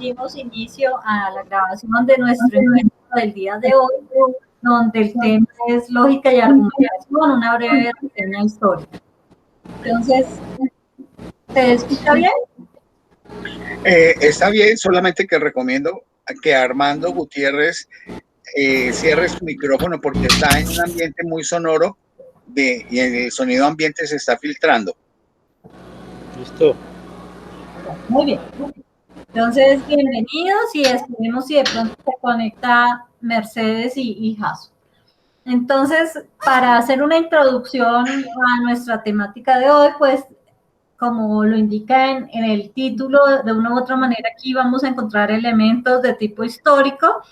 dimos inicio a la grabación de nuestro encuentro del día de hoy, donde el tema es lógica y argumentación, una breve reseña histórica. Entonces, ¿se escucha bien? Está bien, solamente que recomiendo que Armando Gutiérrez cierre su micrófono porque está en un ambiente muy sonoro y el sonido ambiente se está filtrando. Listo. Muy bien. Entonces, bienvenidos y esperemos si de pronto se conecta Mercedes y Jaso. Entonces, para hacer una introducción a nuestra temática de hoy, pues, como lo indica en el título, de una u otra manera aquí vamos a encontrar elementos de tipo histórico,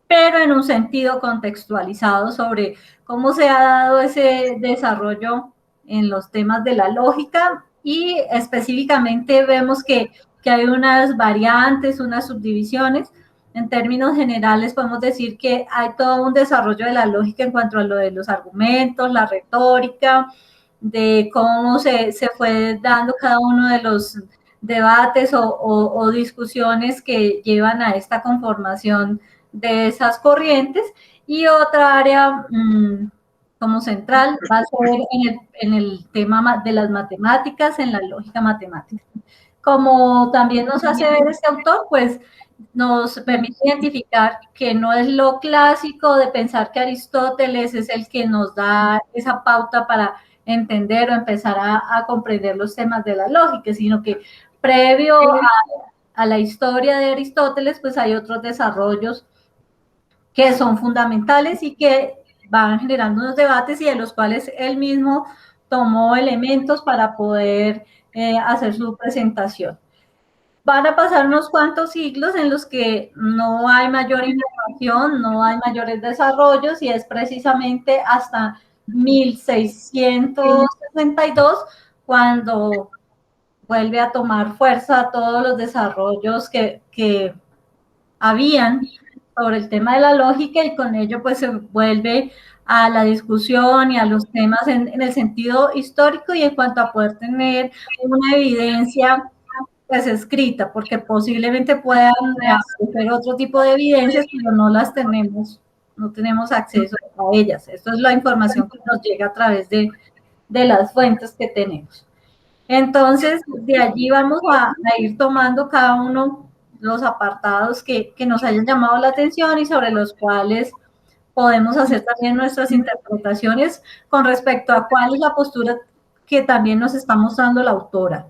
pero en un sentido contextualizado sobre cómo se ha dado ese desarrollo en los temas de la lógica y específicamente vemos que hay unas variantes, unas subdivisiones. En términos generales podemos decir que hay todo un desarrollo de la lógica en cuanto a lo de los argumentos, la retórica, de cómo se fue dando cada uno de los debates o discusiones que llevan a esta conformación de esas corrientes, y otra área como central va a ser en el tema de las matemáticas, en la lógica matemática. Como también nos hace ver este autor, pues nos permite identificar que no es lo clásico de pensar que Aristóteles es el que nos da esa pauta para entender o empezar a comprender los temas de la lógica, sino que previo a la historia de Aristóteles, pues hay otros desarrollos que son fundamentales y que van generando unos debates y de los cuales él mismo tomó elementos para poder hacer su presentación. Van a pasar unos cuantos siglos en los que no hay mayor innovación, no hay mayores desarrollos, y es precisamente hasta 1662 cuando vuelve a tomar fuerza todos los desarrollos que habían sobre el tema de la lógica, y con ello pues se vuelve a la discusión y a los temas en el sentido histórico y en cuanto a poder tener una evidencia pues escrita, porque posiblemente puedan hacer otro tipo de evidencias, pero no las tenemos, no tenemos acceso a ellas. Esto es la información que nos llega a través de las fuentes que tenemos. Entonces, de allí vamos a ir tomando cada uno los apartados que nos hayan llamado la atención y sobre los cuales podemos hacer también nuestras interpretaciones con respecto a cuál es la postura que también nos está mostrando la autora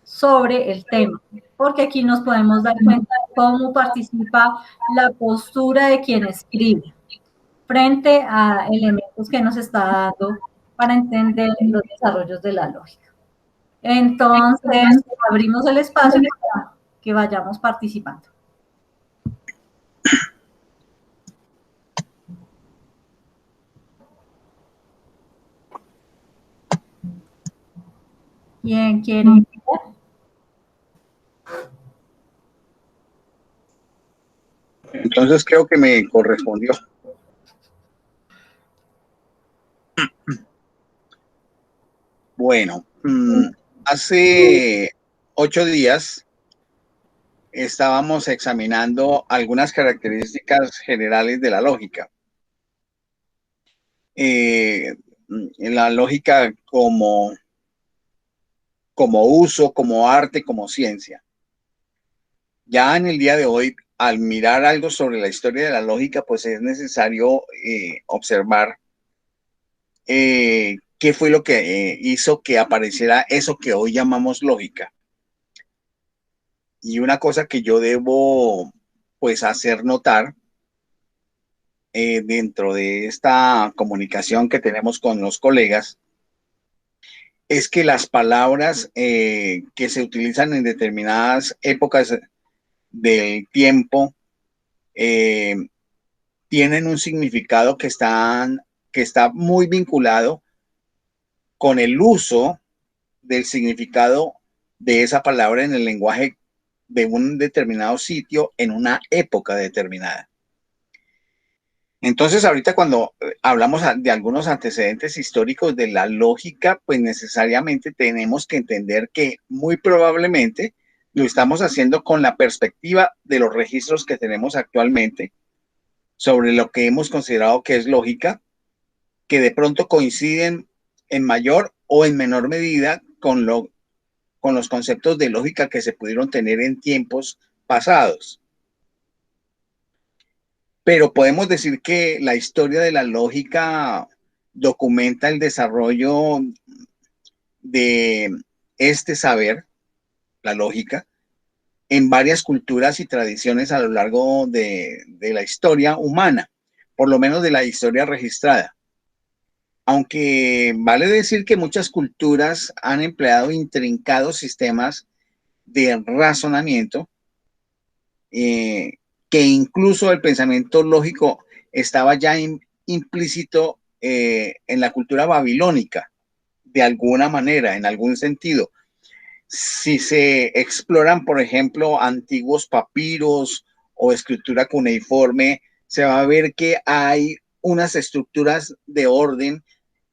sobre el tema, porque aquí nos podemos dar cuenta de cómo participa la postura de quien escribe frente a elementos que nos está dando para entender los desarrollos de la lógica. Entonces, abrimos el espacio para que vayamos participando. ¿Quién quiere iniciar? Entonces creo que me correspondió. Bueno, hace 8 días estábamos examinando algunas características generales de la lógica. La lógica como uso, como arte, como ciencia. Ya en el día de hoy, al mirar algo sobre la historia de la lógica, pues es necesario observar qué fue lo que hizo que apareciera eso que hoy llamamos lógica. Y una cosa que yo debo pues hacer notar dentro de esta comunicación que tenemos con los colegas es que las palabras que se utilizan en determinadas épocas del tiempo tienen un significado que está muy vinculado con el uso del significado de esa palabra en el lenguaje de un determinado sitio en una época determinada. Entonces, ahorita cuando hablamos de algunos antecedentes históricos de la lógica, pues necesariamente tenemos que entender que muy probablemente lo estamos haciendo con la perspectiva de los registros que tenemos actualmente sobre lo que hemos considerado que es lógica, que de pronto coinciden en mayor o en menor medida con los conceptos de lógica que se pudieron tener en tiempos pasados. Pero podemos decir que la historia de la lógica documenta el desarrollo de este saber, la lógica, en varias culturas y tradiciones a lo largo de la historia humana, por lo menos de la historia registrada. Aunque vale decir que muchas culturas han empleado intrincados sistemas de razonamiento, que incluso el pensamiento lógico estaba ya implícito en la cultura babilónica, de alguna manera, en algún sentido. Si se exploran, por ejemplo, antiguos papiros o escritura cuneiforme, se va a ver que hay unas estructuras de orden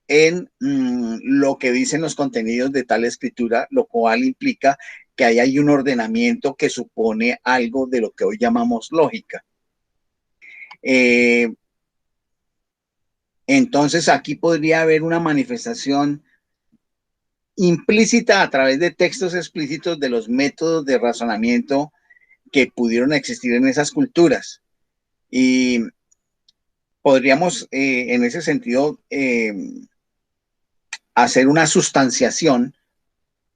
en lo que dicen los contenidos de tal escritura, lo cual implica que ahí hay un ordenamiento que supone algo de lo que hoy llamamos lógica. Entonces aquí podría haber una manifestación implícita a través de textos explícitos de los métodos de razonamiento que pudieron existir en esas culturas. Y podríamos, en ese sentido, hacer una sustanciación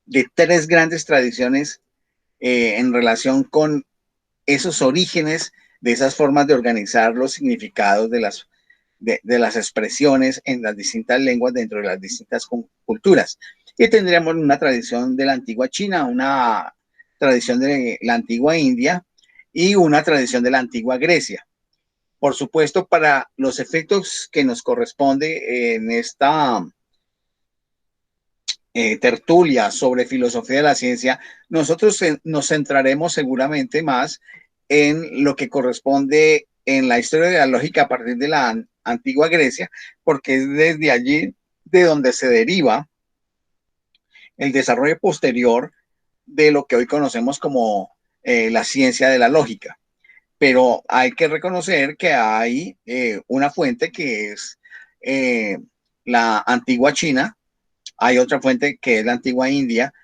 de tres grandes tradiciones en relación con esos orígenes de esas formas de organizar los significados de las expresiones en las distintas lenguas dentro de las distintas culturas. Y tendríamos una tradición de la antigua China, una tradición de la antigua India y una tradición de la antigua Grecia. Por supuesto, para los efectos que nos corresponde en esta tertulia sobre filosofía de la ciencia, nosotros nos centraremos seguramente más en lo que corresponde en la historia de la lógica a partir de la antigua Grecia, porque es desde allí de donde se deriva el desarrollo posterior de lo que hoy conocemos como la ciencia de la lógica. Pero hay que reconocer que hay una fuente que es la antigua China, hay otra fuente que es la antigua India,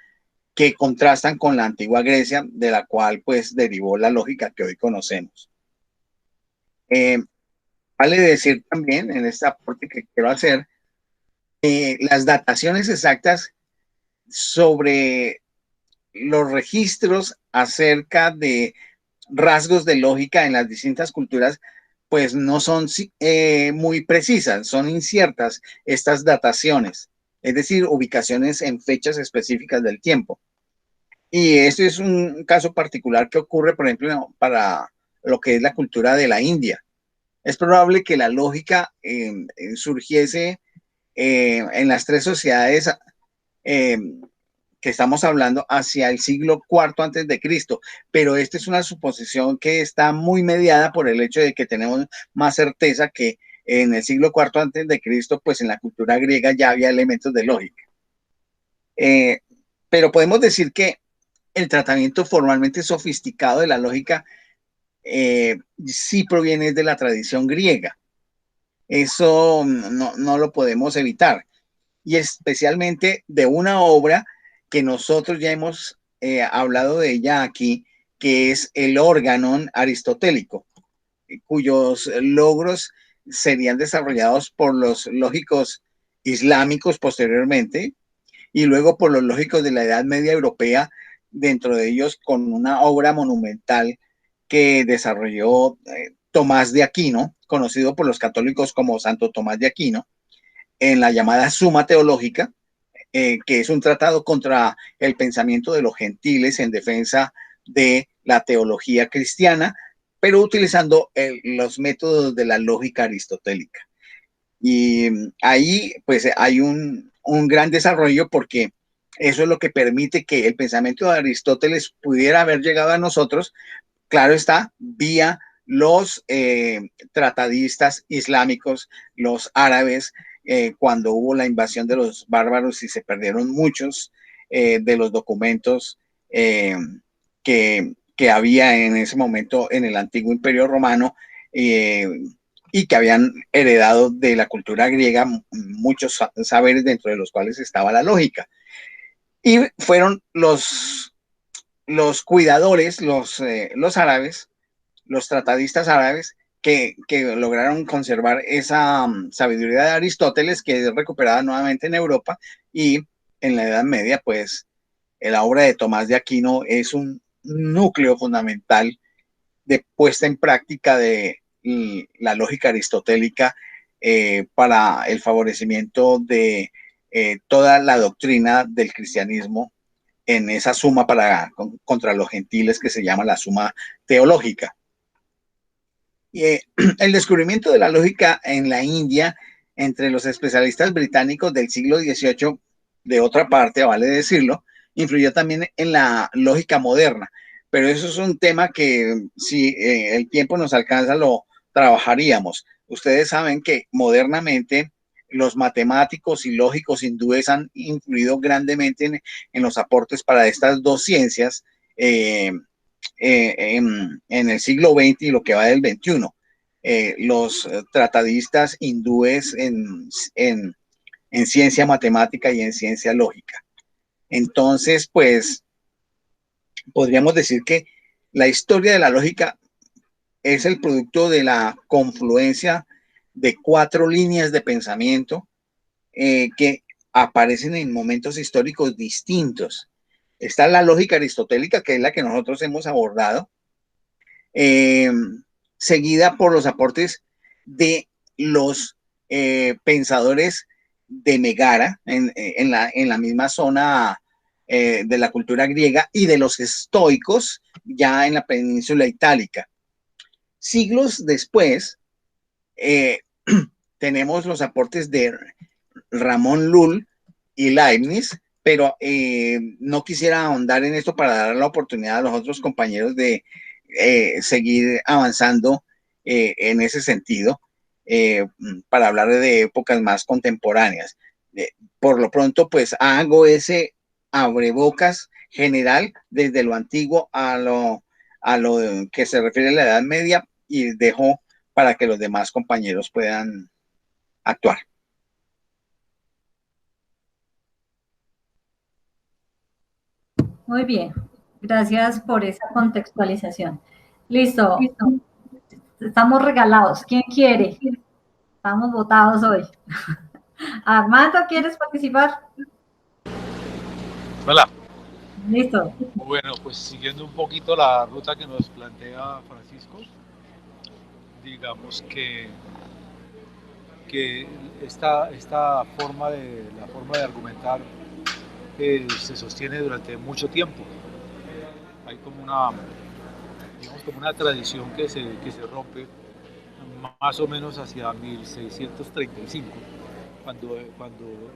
que contrastan con la antigua Grecia, de la cual pues derivó la lógica que hoy conocemos. Vale decir también, en este aporte que quiero hacer, las dataciones exactas sobre los registros acerca de rasgos de lógica en las distintas culturas, pues no son muy precisas, son inciertas estas dataciones, es decir, ubicaciones en fechas específicas del tiempo. Y este es un caso particular que ocurre, por ejemplo, para lo que es la cultura de la India. Es probable que la lógica surgiese en las tres sociedades que estamos hablando hacia el siglo IV antes de Cristo, pero esta es una suposición que está muy mediada por el hecho de que tenemos más certeza que en el siglo IV antes de Cristo, pues en la cultura griega ya había elementos de lógica. Pero podemos decir que el tratamiento formalmente sofisticado de la lógica sí proviene de la tradición griega. Eso no lo podemos evitar. Y especialmente de una obra que nosotros ya hemos hablado de ella aquí, que es el Organon aristotélico, cuyos logros serían desarrollados por los lógicos islámicos posteriormente y luego por los lógicos de la Edad Media europea, dentro de ellos con una obra monumental que desarrolló Tomás de Aquino, conocido por los católicos como Santo Tomás de Aquino, en la llamada Suma Teológica, que es un tratado contra el pensamiento de los gentiles en defensa de la teología cristiana, pero utilizando los métodos de la lógica aristotélica. Y ahí pues hay un gran desarrollo porque eso es lo que permite que el pensamiento de Aristóteles pudiera haber llegado a nosotros, claro está, vía los tratadistas islámicos, los árabes, cuando hubo la invasión de los bárbaros y se perdieron muchos de los documentos que había en ese momento en el antiguo Imperio Romano, y que habían heredado de la cultura griega muchos saberes, dentro de los cuales estaba la lógica. Y fueron los cuidadores, los árabes, los tratadistas árabes, que lograron conservar esa sabiduría de Aristóteles, que es recuperada nuevamente en Europa. Y en la Edad Media, pues, la obra de Tomás de Aquino es un núcleo fundamental de puesta en práctica de la lógica aristotélica, para el favorecimiento de toda la doctrina del cristianismo en esa suma contra los gentiles, que se llama la suma teológica. El descubrimiento de la lógica en la India entre los especialistas británicos del siglo XVIII, de otra parte, vale decirlo, influyó también en la lógica moderna. Pero eso es un tema que, si el tiempo nos alcanza, lo trabajaríamos. Ustedes saben que modernamente los matemáticos y lógicos hindúes han influido grandemente en los aportes para estas dos ciencias, en el siglo XX y lo que va del XXI. Los tratadistas hindúes en ciencia matemática y en ciencia lógica. Entonces, pues, podríamos decir que la historia de la lógica es el producto de la confluencia de 4 líneas de pensamiento, que aparecen en momentos históricos distintos. Está la lógica aristotélica, que es la que nosotros hemos abordado, seguida por los aportes de los pensadores de Megara en la misma zona de la cultura griega, y de los estoicos ya en la península itálica. Siglos después, tenemos los aportes de Ramón Lull y Leibniz, pero no quisiera ahondar en esto para dar la oportunidad a los otros compañeros de seguir avanzando en ese sentido, para hablar de épocas más contemporáneas. Por lo pronto, pues hago ese abrebocas general desde lo antiguo a lo que se refiere a la Edad Media, y dejo para que los demás compañeros puedan actuar. Muy bien, gracias por esa contextualización. Listo, estamos regalados. ¿Quién quiere? Estamos votados hoy. Armando, ¿quieres participar? Hola. Listo. Bueno, pues siguiendo un poquito la ruta que nos plantea Francisco, digamos que esta forma de argumentar se sostiene durante mucho tiempo. Hay como una tradición que se rompe más o menos hacia 1635, cuando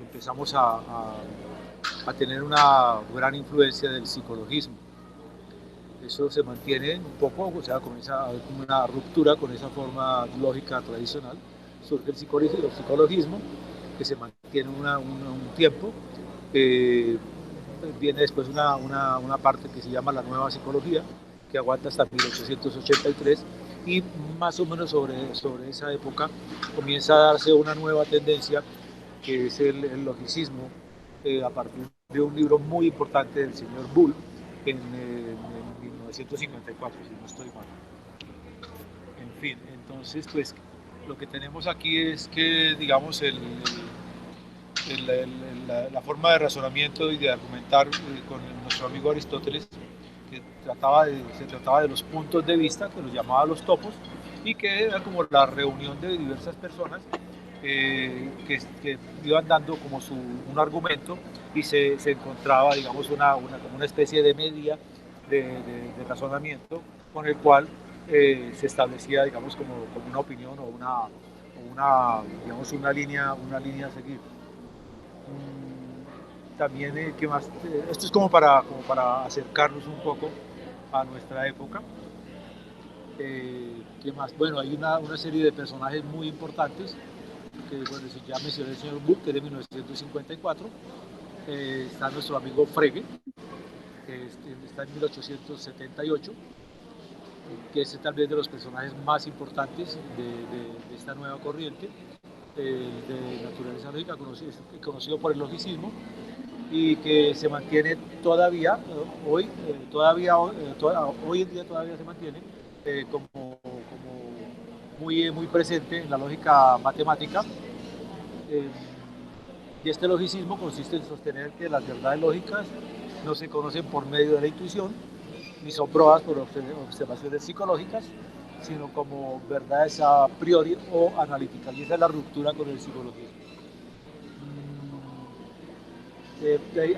empezamos a tener una gran influencia del psicologismo. Eso se mantiene un poco, o sea, comienza a haber como una ruptura con esa forma lógica tradicional. Surge el psicologismo, que se mantiene un tiempo. Viene después una parte que se llama la nueva psicología, que aguanta hasta 1883, y más o menos sobre esa época comienza a darse una nueva tendencia, que es el logicismo, a partir de un libro muy importante del señor Bull en 1954, si no estoy mal. En fin, entonces, pues lo que tenemos aquí es que, digamos, la forma de razonamiento y de argumentar con nuestro amigo Aristóteles, que se trataba de los puntos de vista, que los llamaba los topos, y que era como la reunión de diversas personas que iban dando como un argumento, y se encontraba, digamos, como una especie de media de razonamiento, con el cual se establecía, digamos, como una opinión o digamos, una línea a seguir. También, ¿qué más? Esto es como para acercarnos un poco a nuestra época. ¿Qué más? Bueno, hay una serie de personajes muy importantes, que, bueno, ya mencioné el señor Bull, que es de 1954. Está nuestro amigo Frege, que está en 1878, que es tal vez de los personajes más importantes de esta nueva corriente de naturaleza lógica, conocido por el logicismo, y que se mantiene todavía, hoy en día todavía se mantiene como muy presente en la lógica matemática. Y este logicismo consiste en sostener que las verdades lógicas no se conocen por medio de la intuición, ni son probadas por observaciones psicológicas, sino como verdades a priori o analíticas. Y esa es la ruptura con el psicologismo.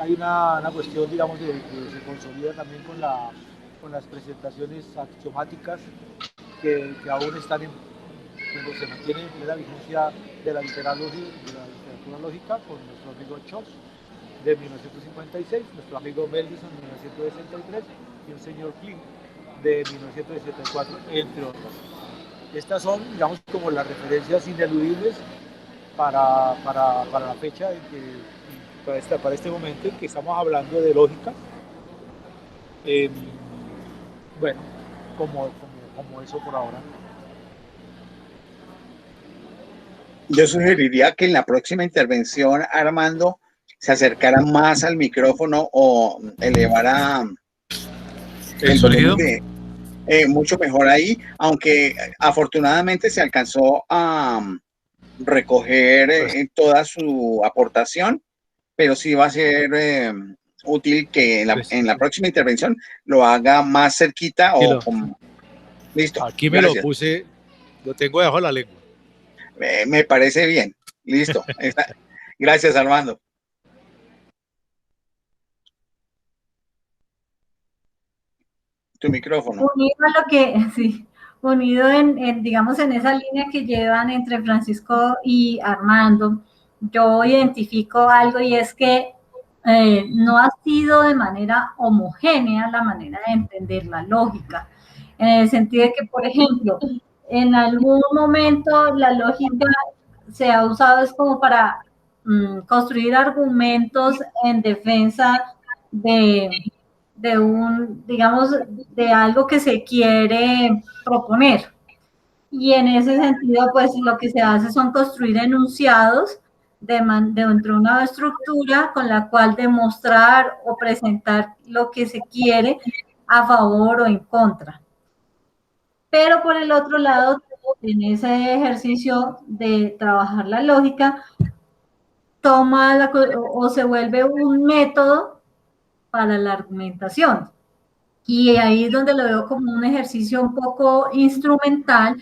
Hay una cuestión, digamos, que se consolida también con las presentaciones axiomáticas que aún están se mantiene en plena vigencia de la literatura lógica, con nuestro amigo Chos de 1956, nuestro amigo Mendelssohn de 1963 y un señor Kling de 1974, entre otras. Estas son, digamos, como las referencias ineludibles para la fecha en que, para este momento en que estamos hablando de lógica. Bueno, como eso por ahora. Yo sugeriría que en la próxima intervención, Armando, se acercara más al micrófono o elevara el sonido. Mucho mejor ahí, aunque afortunadamente se alcanzó a recoger toda su aportación, pero sí va a ser útil que en la próxima intervención lo haga más cerquita o como... Listo. Aquí me gracias. Lo puse, lo tengo debajo de la lengua. Me parece bien. Listo. Gracias, Armando. Tu micrófono. Unido a lo que, sí, unido digamos, en esa línea que llevan entre Francisco y Armando, yo identifico algo y es que no ha sido de manera homogénea la manera de entender la lógica, en el sentido de que, por ejemplo, en algún momento la lógica se ha usado es como para construir argumentos en defensa de un, digamos, de algo que se quiere proponer. Y en ese sentido, pues lo que se hace son construir enunciados dentro de una estructura con la cual demostrar o presentar lo que se quiere a favor o en contra. Pero por el otro lado, en ese ejercicio de trabajar la lógica, toma o se vuelve un método para la argumentación. Y ahí es donde lo veo como un ejercicio un poco instrumental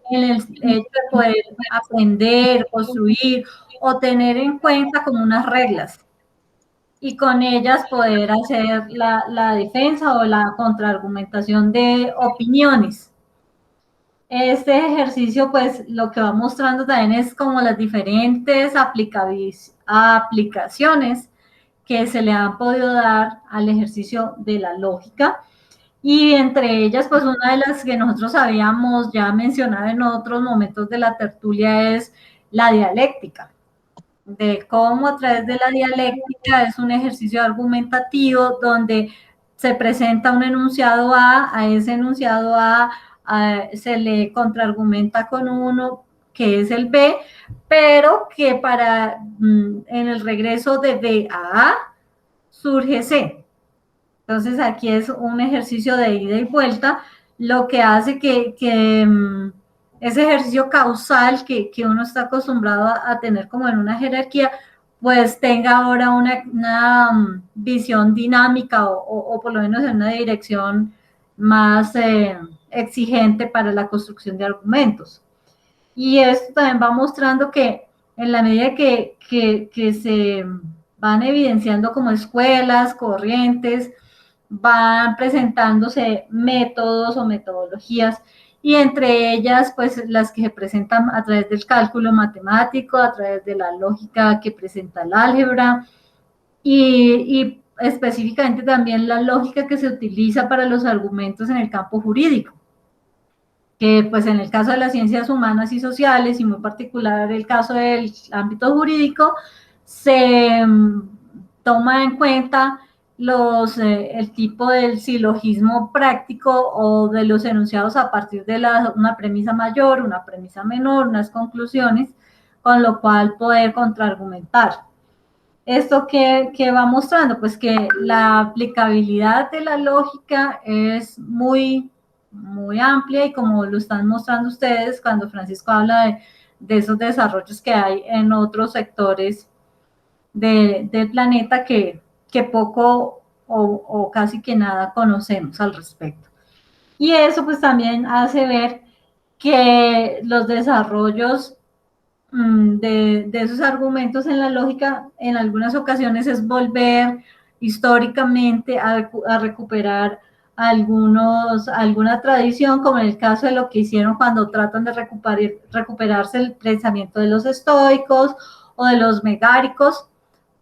en el hecho de poder aprender, construir o tener en cuenta como unas reglas y con ellas poder hacer la defensa o la contraargumentación de opiniones. Este ejercicio, pues, lo que va mostrando también es como las diferentes aplicaciones que se le han podido dar al ejercicio de la lógica. Y entre ellas, pues una de las que nosotros habíamos ya mencionado en otros momentos de la tertulia es la dialéctica, de cómo a través de la dialéctica es un ejercicio argumentativo donde se presenta un enunciado a ese enunciado A se le contraargumenta con uno que es el B, pero que en el regreso de B a A surge C. Entonces aquí es un ejercicio de ida y vuelta, lo que hace que ese ejercicio causal que uno está acostumbrado a tener como en una jerarquía, pues tenga ahora una visión dinámica o por lo menos en una dirección más exigente para la construcción de argumentos. Y esto también va mostrando que en la medida que se van evidenciando como escuelas, corrientes, van presentándose métodos o metodologías y entre ellas pues las que se presentan a través del cálculo matemático, a través de la lógica que presenta el álgebra y específicamente también la lógica que se utiliza para los argumentos en el campo jurídico, que pues en el caso de las ciencias humanas y sociales y muy particular el caso del ámbito jurídico se toma en cuenta el tipo del silogismo práctico o de los enunciados a partir de una premisa mayor, una premisa menor, unas conclusiones, con lo cual poder contraargumentar. ¿Esto qué va mostrando? Pues que la aplicabilidad de la lógica es muy, muy amplia, y como lo están mostrando ustedes cuando Francisco habla de esos desarrollos que hay en otros sectores del planeta que poco o casi que nada conocemos al respecto. Y eso pues también hace ver que los desarrollos de esos argumentos en la lógica en algunas ocasiones es volver históricamente a recuperar alguna tradición, como en el caso de lo que hicieron cuando tratan de recuperarse el pensamiento de los estoicos o de los megáricos,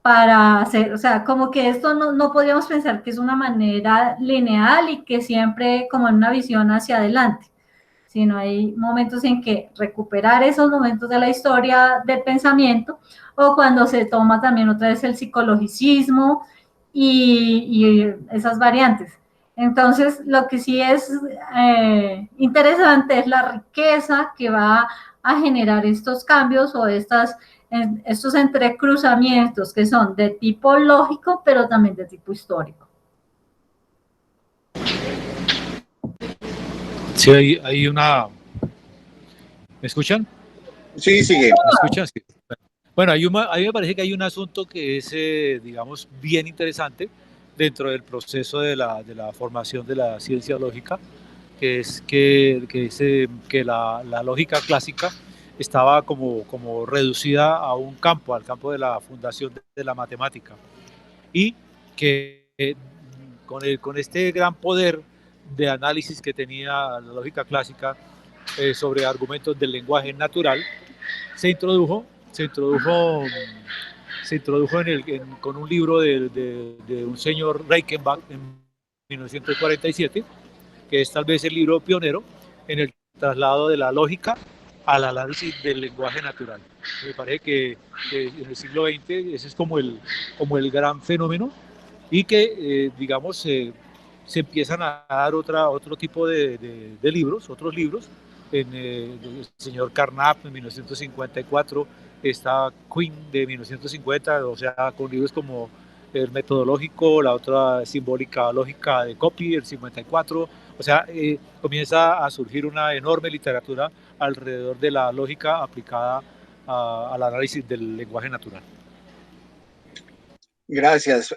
para hacer, o sea, como que esto no podríamos pensar que es una manera lineal y que siempre como en una visión hacia adelante, sino hay momentos en que recuperar esos momentos de la historia del pensamiento, o cuando se toma también otra vez el psicologicismo y esas variantes. Entonces, lo que sí es interesante es la riqueza que va a generar estos cambios o estos entrecruzamientos que son de tipo lógico, pero también de tipo histórico. Sí, hay una... ¿Me escuchan? Sí, sigue. ¿Me escuchan? Sí. Bueno, a mí me parece que hay un asunto que es, digamos, bien interesante dentro del proceso de la formación de la ciencia lógica, que es que la lógica clásica estaba como reducida a un campo, al campo de la fundación de la matemática, y que con este gran poder de análisis que tenía la lógica clásica sobre argumentos del lenguaje natural, se introdujo, se introdujo, se introdujo con un libro de un señor Reichenbach en 1947, que es tal vez el libro pionero en el traslado de la lógica al análisis del lenguaje natural. Me parece que en el siglo XX ese es como el gran fenómeno, y que, digamos, se empiezan a dar otro tipo de libros, otros libros. El señor Carnap en 1954, está Quinn de 1950, o sea, con libros como el metodológico, la otra simbólica lógica de Copy, el 54, o sea, comienza a surgir una enorme literatura alrededor de la lógica aplicada al análisis del lenguaje natural. Gracias.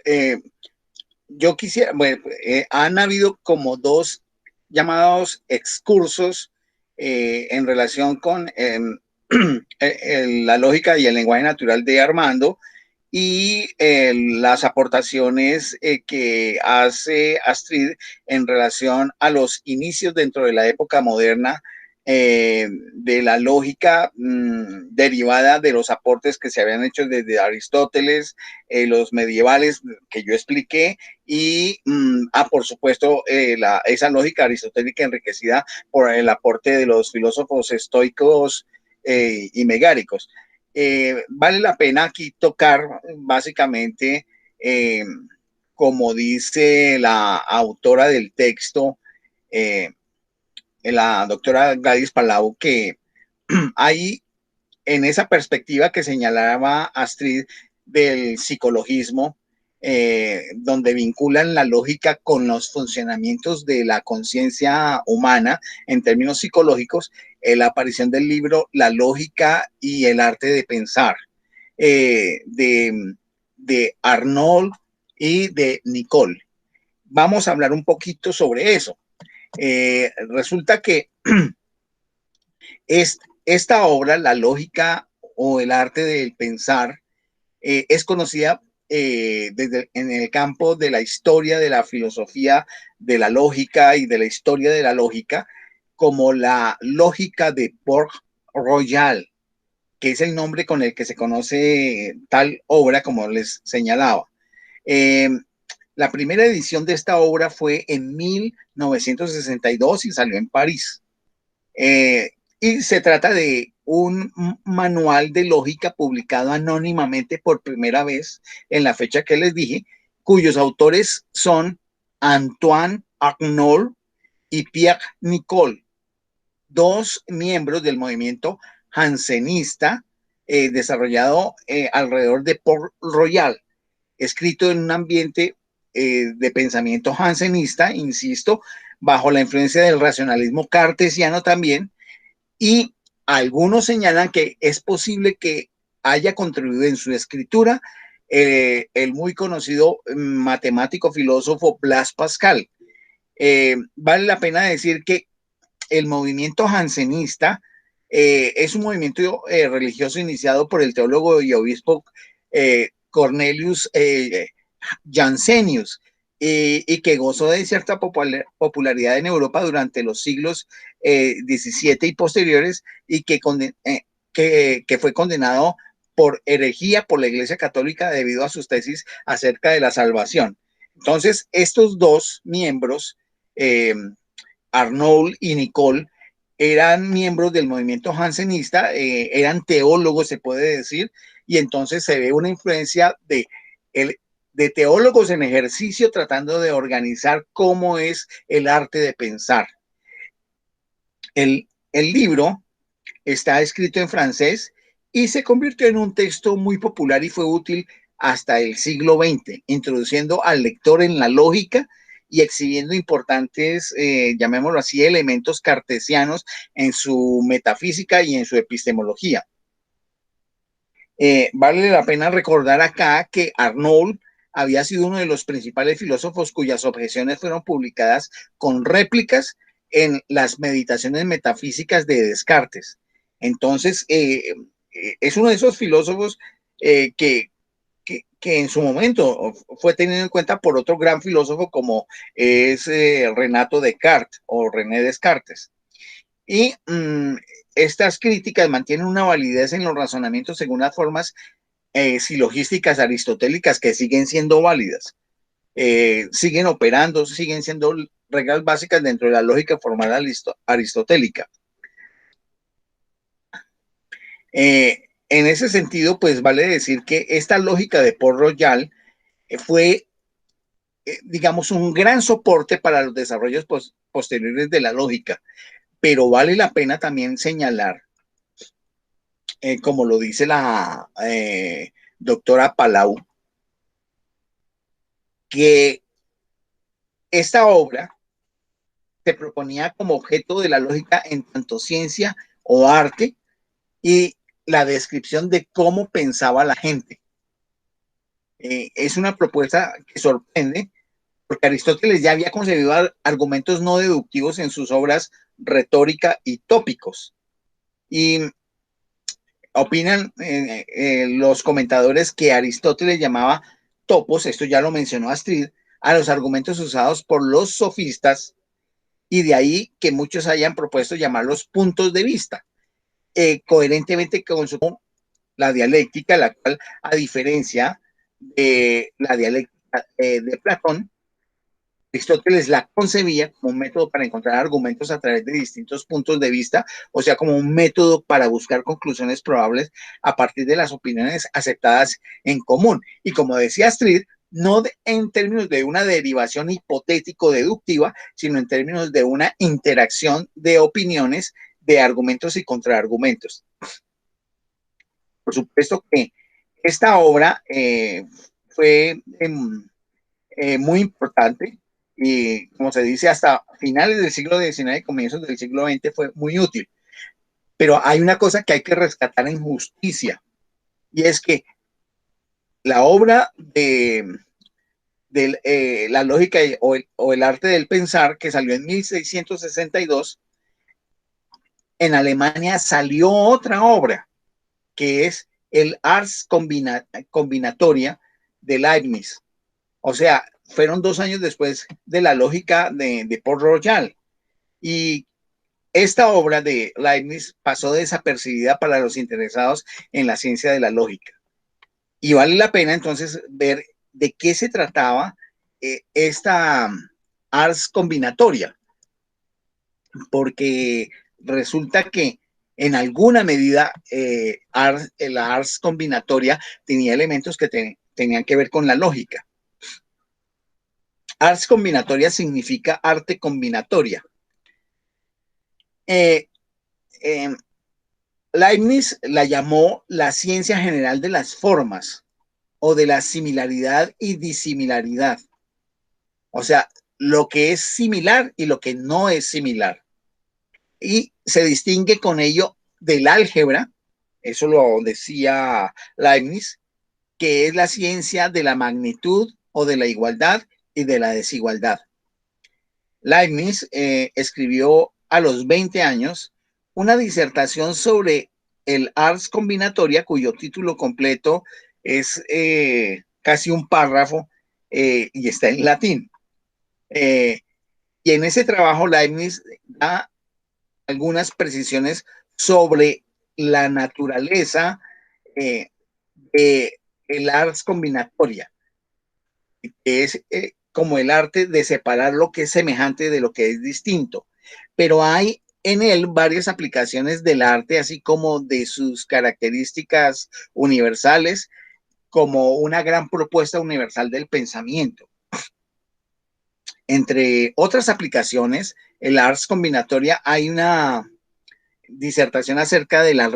Yo quisiera, bueno, han habido como dos llamados excursos en relación con la lógica y el lenguaje natural de Armando, y las aportaciones que hace Astrid en relación a los inicios dentro de la época moderna de la lógica derivada de los aportes que se habían hecho desde Aristóteles, los medievales que yo expliqué, y por supuesto esa lógica aristotélica enriquecida por el aporte de los filósofos estoicos y megáricos. Vale la pena aquí tocar básicamente, como dice la autora del texto, la doctora Gladys Palau, que hay en esa perspectiva que señalaba Astrid del psicologismo, donde vinculan la lógica con los funcionamientos de la conciencia humana en términos psicológicos, la aparición del libro La lógica y el arte de pensar, de Arnold y de Nicole. Vamos a hablar un poquito sobre eso. Resulta que esta obra, La lógica o el arte del pensar, es conocida en el campo de la historia de la filosofía de la lógica y de la historia de la lógica como la lógica de Port-Royal, que es el nombre con el que se conoce tal obra, como les señalaba. La primera edición de esta obra fue en 1962 y salió en París. Y se trata de un manual de lógica publicado anónimamente por primera vez en la fecha que les dije, cuyos autores son Antoine Arnauld y Pierre Nicole, dos miembros del movimiento jansenista desarrollado alrededor de Port-Royal, escrito en un ambiente de pensamiento jansenista, insisto, bajo la influencia del racionalismo cartesiano también, y algunos señalan que es posible que haya contribuido en su escritura el muy conocido matemático filósofo Blaise Pascal. Vale la pena decir que el movimiento jansenista es un movimiento religioso iniciado por el teólogo y obispo Cornelius Jansenius, y que gozó de cierta popularidad en Europa durante los siglos XVII y posteriores, y que fue condenado por herejía por la Iglesia Católica debido a sus tesis acerca de la salvación. Entonces, estos dos miembros, Arnauld y Nicole, eran miembros del movimiento jansenista, eran teólogos, se puede decir, y entonces se ve una influencia de teólogos en ejercicio tratando de organizar cómo es el arte de pensar. El libro está escrito en francés y se convirtió en un texto muy popular y fue útil hasta el siglo XX, introduciendo al lector en la lógica y exhibiendo importantes, llamémoslo así, elementos cartesianos en su metafísica y en su epistemología. Vale la pena recordar acá que Arnauld había sido uno de los principales filósofos cuyas objeciones fueron publicadas con réplicas en las meditaciones metafísicas de Descartes. Entonces, es uno de esos filósofos que en su momento fue tenido en cuenta por otro gran filósofo como es Renato Descartes o René Descartes. Y estas críticas mantienen una validez en los razonamientos según las formas silogísticas aristotélicas que siguen siendo válidas, siguen operando, siguen siendo reglas básicas dentro de la lógica formal aristotélica. En ese sentido, pues vale decir que esta lógica de Port-Royal fue, digamos, un gran soporte para los desarrollos posteriores de la lógica, pero vale la pena también señalar, como lo dice la doctora Palau, que esta obra se proponía como objeto de la lógica en tanto ciencia o arte y la descripción de cómo pensaba la gente. Es una propuesta que sorprende porque Aristóteles ya había concebido argumentos no deductivos en sus obras Retórica y Tópicos. Y opinan los comentadores que Aristóteles llamaba topos, esto ya lo mencionó Astrid, a los argumentos usados por los sofistas, y de ahí que muchos hayan propuesto llamarlos puntos de vista, coherentemente con la dialéctica, la cual, a diferencia de la dialéctica de Platón, Aristóteles la concebía como un método para encontrar argumentos a través de distintos puntos de vista, o sea, como un método para buscar conclusiones probables a partir de las opiniones aceptadas en común. Y como decía Astrid, no en términos de una derivación hipotético-deductiva, sino en términos de una interacción de opiniones, de argumentos y contraargumentos. Por supuesto que esta obra fue muy importante y, como se dice, hasta finales del siglo XIX y comienzos del siglo XX fue muy útil. Pero hay una cosa que hay que rescatar en justicia, y es que la obra de la lógica o el arte del pensar, que salió en 1662, en Alemania salió otra obra, que es el Ars Combinatoria de Leibniz. O sea, fueron 2 años después de la lógica de Port-Royal. Y esta obra de Leibniz pasó desapercibida para los interesados en la ciencia de la lógica. Y vale la pena entonces ver de qué se trataba esta ars combinatoria, porque resulta que en alguna medida la ars combinatoria tenía elementos que tenían que ver con la lógica. ars combinatoria significa arte combinatoria. Leibniz la llamó la ciencia general de las formas o de la similaridad y disimilaridad. O sea, lo que es similar y lo que no es similar. Y se distingue con ello del álgebra, eso lo decía Leibniz, que es la ciencia de la magnitud o de la igualdad y de la desigualdad. Leibniz escribió a los 20 años una disertación sobre el ars combinatoria, cuyo título completo es casi un párrafo y está en latín. Y en ese trabajo Leibniz da algunas precisiones sobre la naturaleza del ars combinatoria, que es como el arte de separar lo que es semejante de lo que es distinto. Pero hay en él varias aplicaciones del arte, así como de sus características universales, como una gran propuesta universal del pensamiento. Entre otras aplicaciones, el ars combinatoria, hay una disertación acerca de la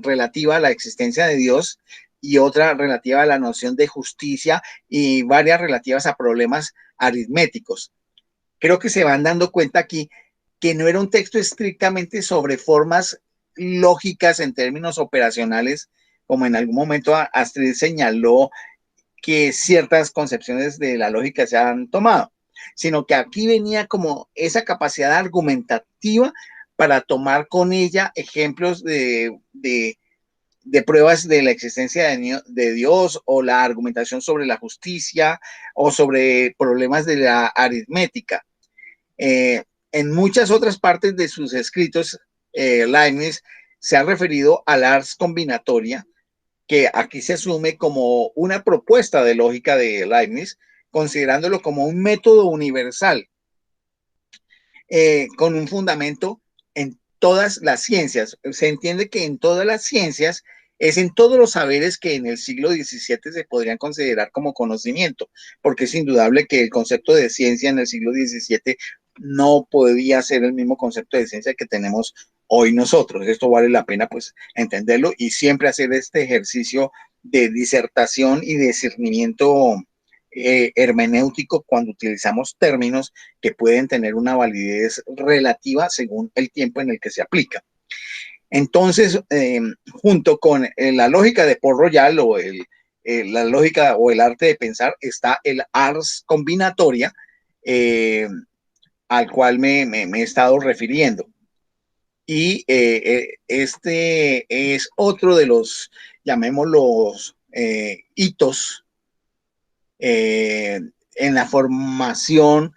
relativa a la existencia de Dios y otra relativa a la noción de justicia y varias relativas a problemas aritméticos. Creo que se van dando cuenta aquí que no era un texto estrictamente sobre formas lógicas en términos operacionales, como en algún momento Astrid señaló que ciertas concepciones de la lógica se han tomado, sino que aquí venía como esa capacidad argumentativa para tomar con ella ejemplos de pruebas de la existencia de Dios o la argumentación sobre la justicia o sobre problemas de la aritmética. En muchas otras partes de sus escritos, Leibniz se ha referido al ars combinatoria, que aquí se asume como una propuesta de lógica de Leibniz, considerándolo como un método universal, con un fundamento en todas las ciencias. Se entiende que en todas las ciencias es en todos los saberes que en el siglo XVII se podrían considerar como conocimiento, porque es indudable que el concepto de ciencia en el siglo XVII no podía ser el mismo concepto de ciencia que tenemos hoy nosotros. Esto vale la pena pues entenderlo y siempre hacer este ejercicio de disertación y de discernimiento hermenéutico cuando utilizamos términos que pueden tener una validez relativa según el tiempo en el que se aplica. Entonces, junto con la lógica de Port-Royal o la lógica o el arte de pensar, está el ars combinatoria, al cual me he estado refiriendo. Y este es otro de los, llamémoslos, hitos en la formación,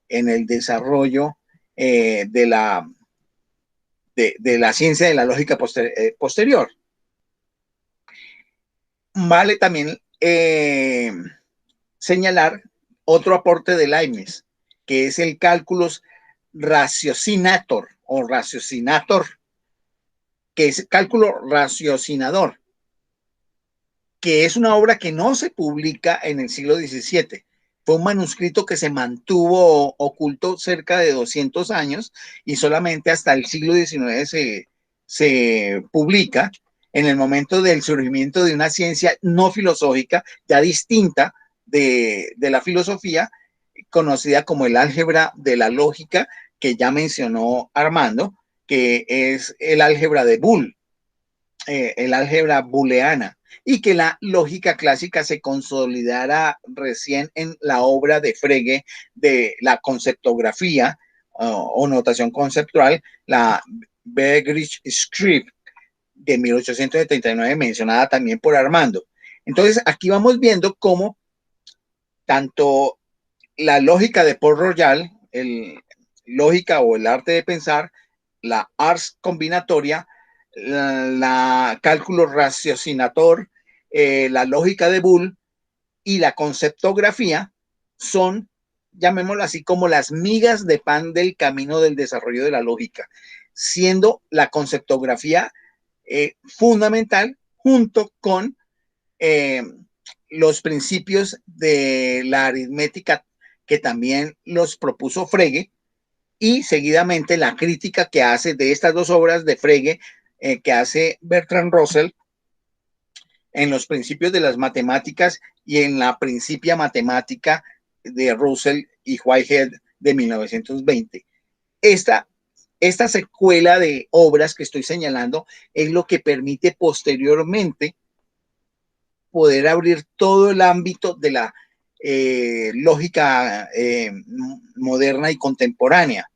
en el desarrollo de la ciencia de la lógica posterior. Vale también señalar otro aporte de Leibniz, que es el cálculos raciocinator o raciocinator, que es cálculo raciocinador, que es una obra que no se publica en el siglo XVII. Fue un manuscrito que se mantuvo oculto cerca de 200 años y solamente hasta el siglo XIX se publica, en el momento del surgimiento de una ciencia no filosófica, ya distinta de la filosofía, conocida como el álgebra de la lógica, que ya mencionó Armando, que es el álgebra de Boole, el álgebra booleana, y que la lógica clásica se consolidara recién en la obra de Frege de la conceptografía o notación conceptual, la Begriff Script de 1879, mencionada también por Armando. Entonces, aquí vamos viendo cómo tanto la lógica de Port-Royal, lógica o el arte de pensar, la ars combinatoria, la cálculo raciocinator, la lógica de Boole y la conceptografía son, llamémoslo así, como las migas de pan del camino del desarrollo de la lógica, siendo la conceptografía fundamental junto con los principios de la aritmética que también los propuso Frege, y seguidamente la crítica que hace de estas dos obras de Frege, que hace Bertrand Russell en los principios de las matemáticas y en la Principia Matemática de Russell y Whitehead de 1920. Esta secuela de obras que estoy señalando es lo que permite posteriormente poder abrir todo el ámbito de la lógica moderna y contemporánea.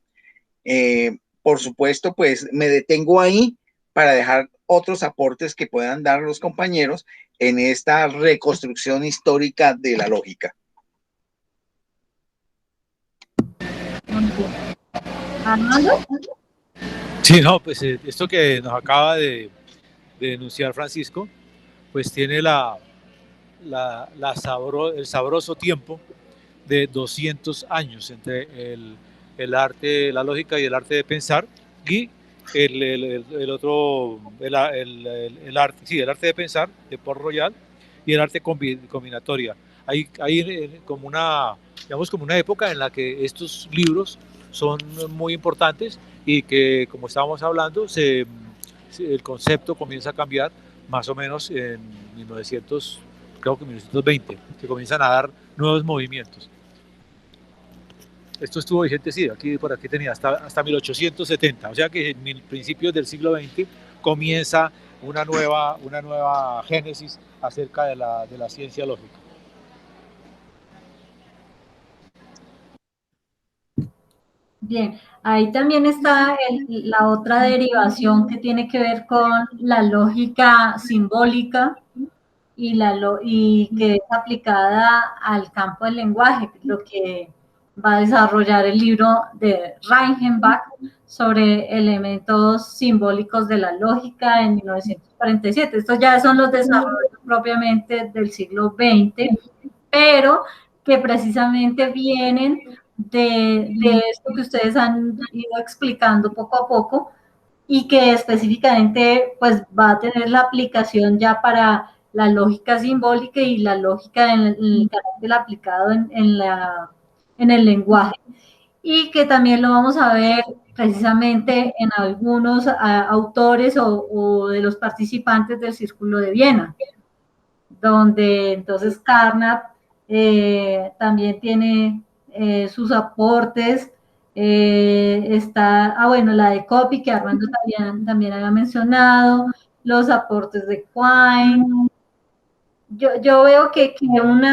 Por supuesto, pues me detengo ahí para dejar otros aportes que puedan dar los compañeros en esta reconstrucción histórica de la lógica. Armando. Sí, no, pues esto que nos acaba de denunciar Francisco, pues tiene el sabroso tiempo de 200 años entre el arte, la lógica y el arte de pensar, y el otro, el arte, sí, el arte de pensar de Port Royal, y el arte combinatoria. Hay como digamos, como una época en la que estos libros son muy importantes y que, como estábamos hablando, el concepto comienza a cambiar más o menos en 1900, creo que 1920, se comienzan a dar nuevos movimientos. Esto estuvo vigente, sí, por aquí tenía hasta 1870, o sea que en principios del siglo XX comienza una nueva génesis acerca de la ciencia lógica. Bien, ahí también está la otra derivación que tiene que ver con la lógica simbólica y que es aplicada al campo del lenguaje, lo que va a desarrollar el libro de Reichenbach sobre elementos simbólicos de la lógica en 1947. Estos ya son los desarrollos propiamente del siglo XX, pero que precisamente vienen de esto que ustedes han ido explicando poco a poco y que específicamente pues va a tener la aplicación ya para la lógica simbólica y la lógica en el carácter aplicado en el lenguaje. Y que también lo vamos a ver precisamente en algunos autores o de los participantes del Círculo de Viena, donde entonces Carnap también tiene sus aportes. Está, bueno, la de Copy, que Armando también había mencionado, los aportes de Quine. Yo veo que un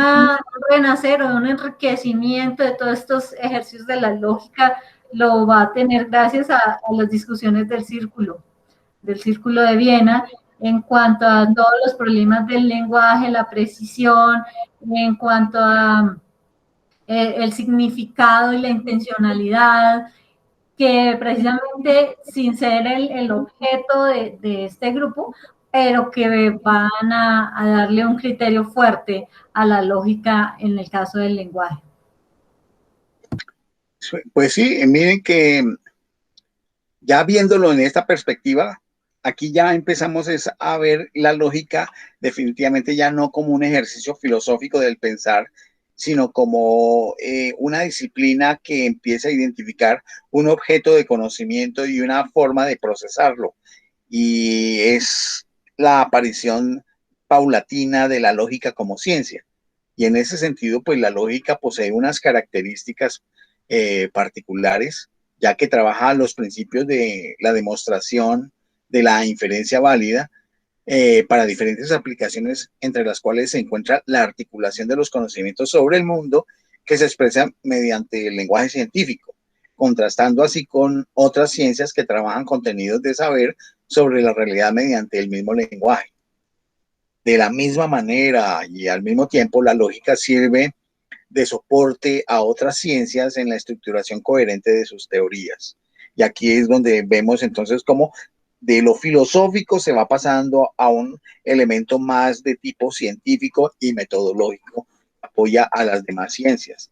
renacer o un enriquecimiento de todos estos ejercicios de la lógica lo va a tener gracias a las discusiones del Círculo de Viena, en cuanto a todos los problemas del lenguaje, la precisión, en cuanto a el significado y la intencionalidad, que precisamente sin ser el objeto de este grupo, pero que van a darle un criterio fuerte a la lógica en el caso del lenguaje. Pues sí, miren que ya viéndolo en esta perspectiva, aquí ya empezamos a ver la lógica definitivamente ya no como un ejercicio filosófico del pensar, sino como una disciplina que empieza a identificar un objeto de conocimiento y una forma de procesarlo. Y es la aparición paulatina de la lógica como ciencia. Y en ese sentido, pues la lógica posee unas características particulares, ya que trabaja los principios de la demostración de la inferencia válida para diferentes aplicaciones, entre las cuales se encuentra la articulación de los conocimientos sobre el mundo que se expresa mediante el lenguaje científico, contrastando así con otras ciencias que trabajan contenidos de saber sobre la realidad mediante el mismo lenguaje. De la misma manera y al mismo tiempo, la lógica sirve de soporte a otras ciencias en la estructuración coherente de sus teorías. Y aquí es donde vemos entonces cómo de lo filosófico se va pasando a un elemento más de tipo científico y metodológico, apoya a las demás ciencias.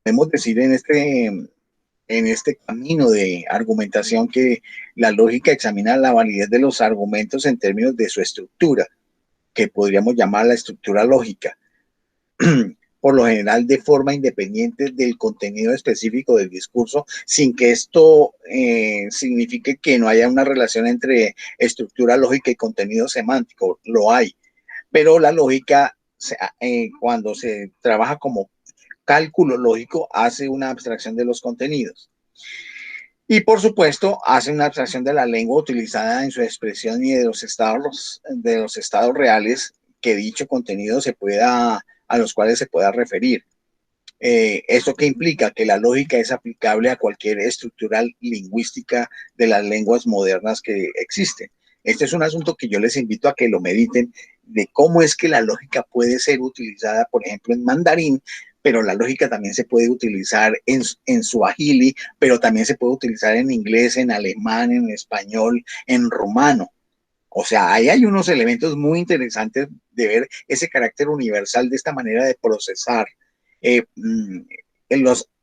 Podemos decir en este camino de argumentación que la lógica examina la validez de los argumentos en términos de su estructura, que podríamos llamar la estructura lógica. por lo general de forma independiente del contenido específico del discurso, sin que esto signifique que no haya una relación entre estructura lógica y contenido semántico. Lo hay, pero la lógica, cuando se trabaja como cálculo lógico, hace una abstracción de los contenidos. Y por supuesto, hace una abstracción de la lengua utilizada en su expresión y de los estados reales que dicho contenido a los cuales se pueda referir. ¿Esto qué implica? Que la lógica es aplicable a cualquier estructura lingüística de las lenguas modernas que existen. Este es un asunto que yo les invito a que lo mediten, de cómo es que la lógica puede ser utilizada, por ejemplo, en mandarín, pero la lógica también se puede utilizar en suajili, pero también se puede utilizar en inglés, en alemán, en español, en rumano. O sea, ahí hay unos elementos muy interesantes de ver ese carácter universal de esta manera de procesar en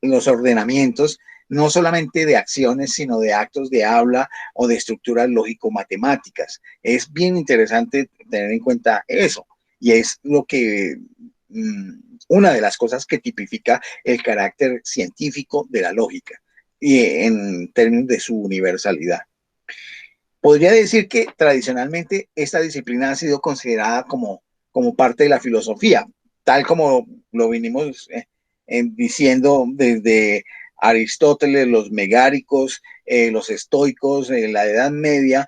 los ordenamientos, no solamente de acciones, sino de actos de habla o de estructuras lógico-matemáticas. Es bien interesante tener en cuenta eso, y es lo que una de las cosas que tipifica el carácter científico de la lógica y en términos de su universalidad. Podría decir que tradicionalmente esta disciplina ha sido considerada como parte de la filosofía, tal como lo vinimos diciendo desde Aristóteles, los megáricos, los estoicos, la Edad Media,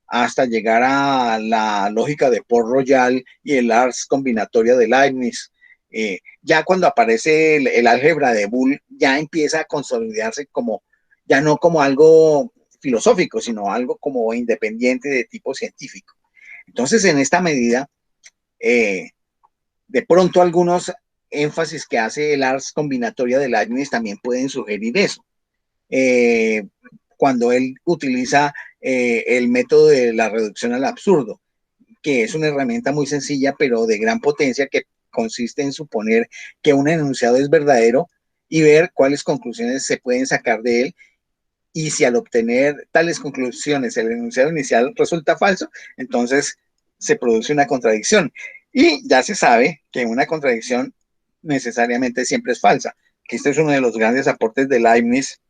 hasta llegar a la lógica de Port-Royal y el ars combinatoria de Leibniz. Ya cuando aparece el álgebra de Boole, ya empieza a consolidarse ya no como algo filosófico, sino algo como independiente de tipo científico. Entonces, en esta medida, de pronto algunos énfasis que hace el ars combinatoria de Leibniz también pueden sugerir eso. Cuando él utiliza el método de la reducción al absurdo, que es una herramienta muy sencilla, pero de gran potencia, que consiste en suponer que un enunciado es verdadero y ver cuáles conclusiones se pueden sacar de él. Y si al obtener tales conclusiones el enunciado inicial resulta falso, entonces se produce una contradicción. Y ya se sabe que una contradicción necesariamente siempre es falsa. Que este es uno de los grandes aportes de Leibniz,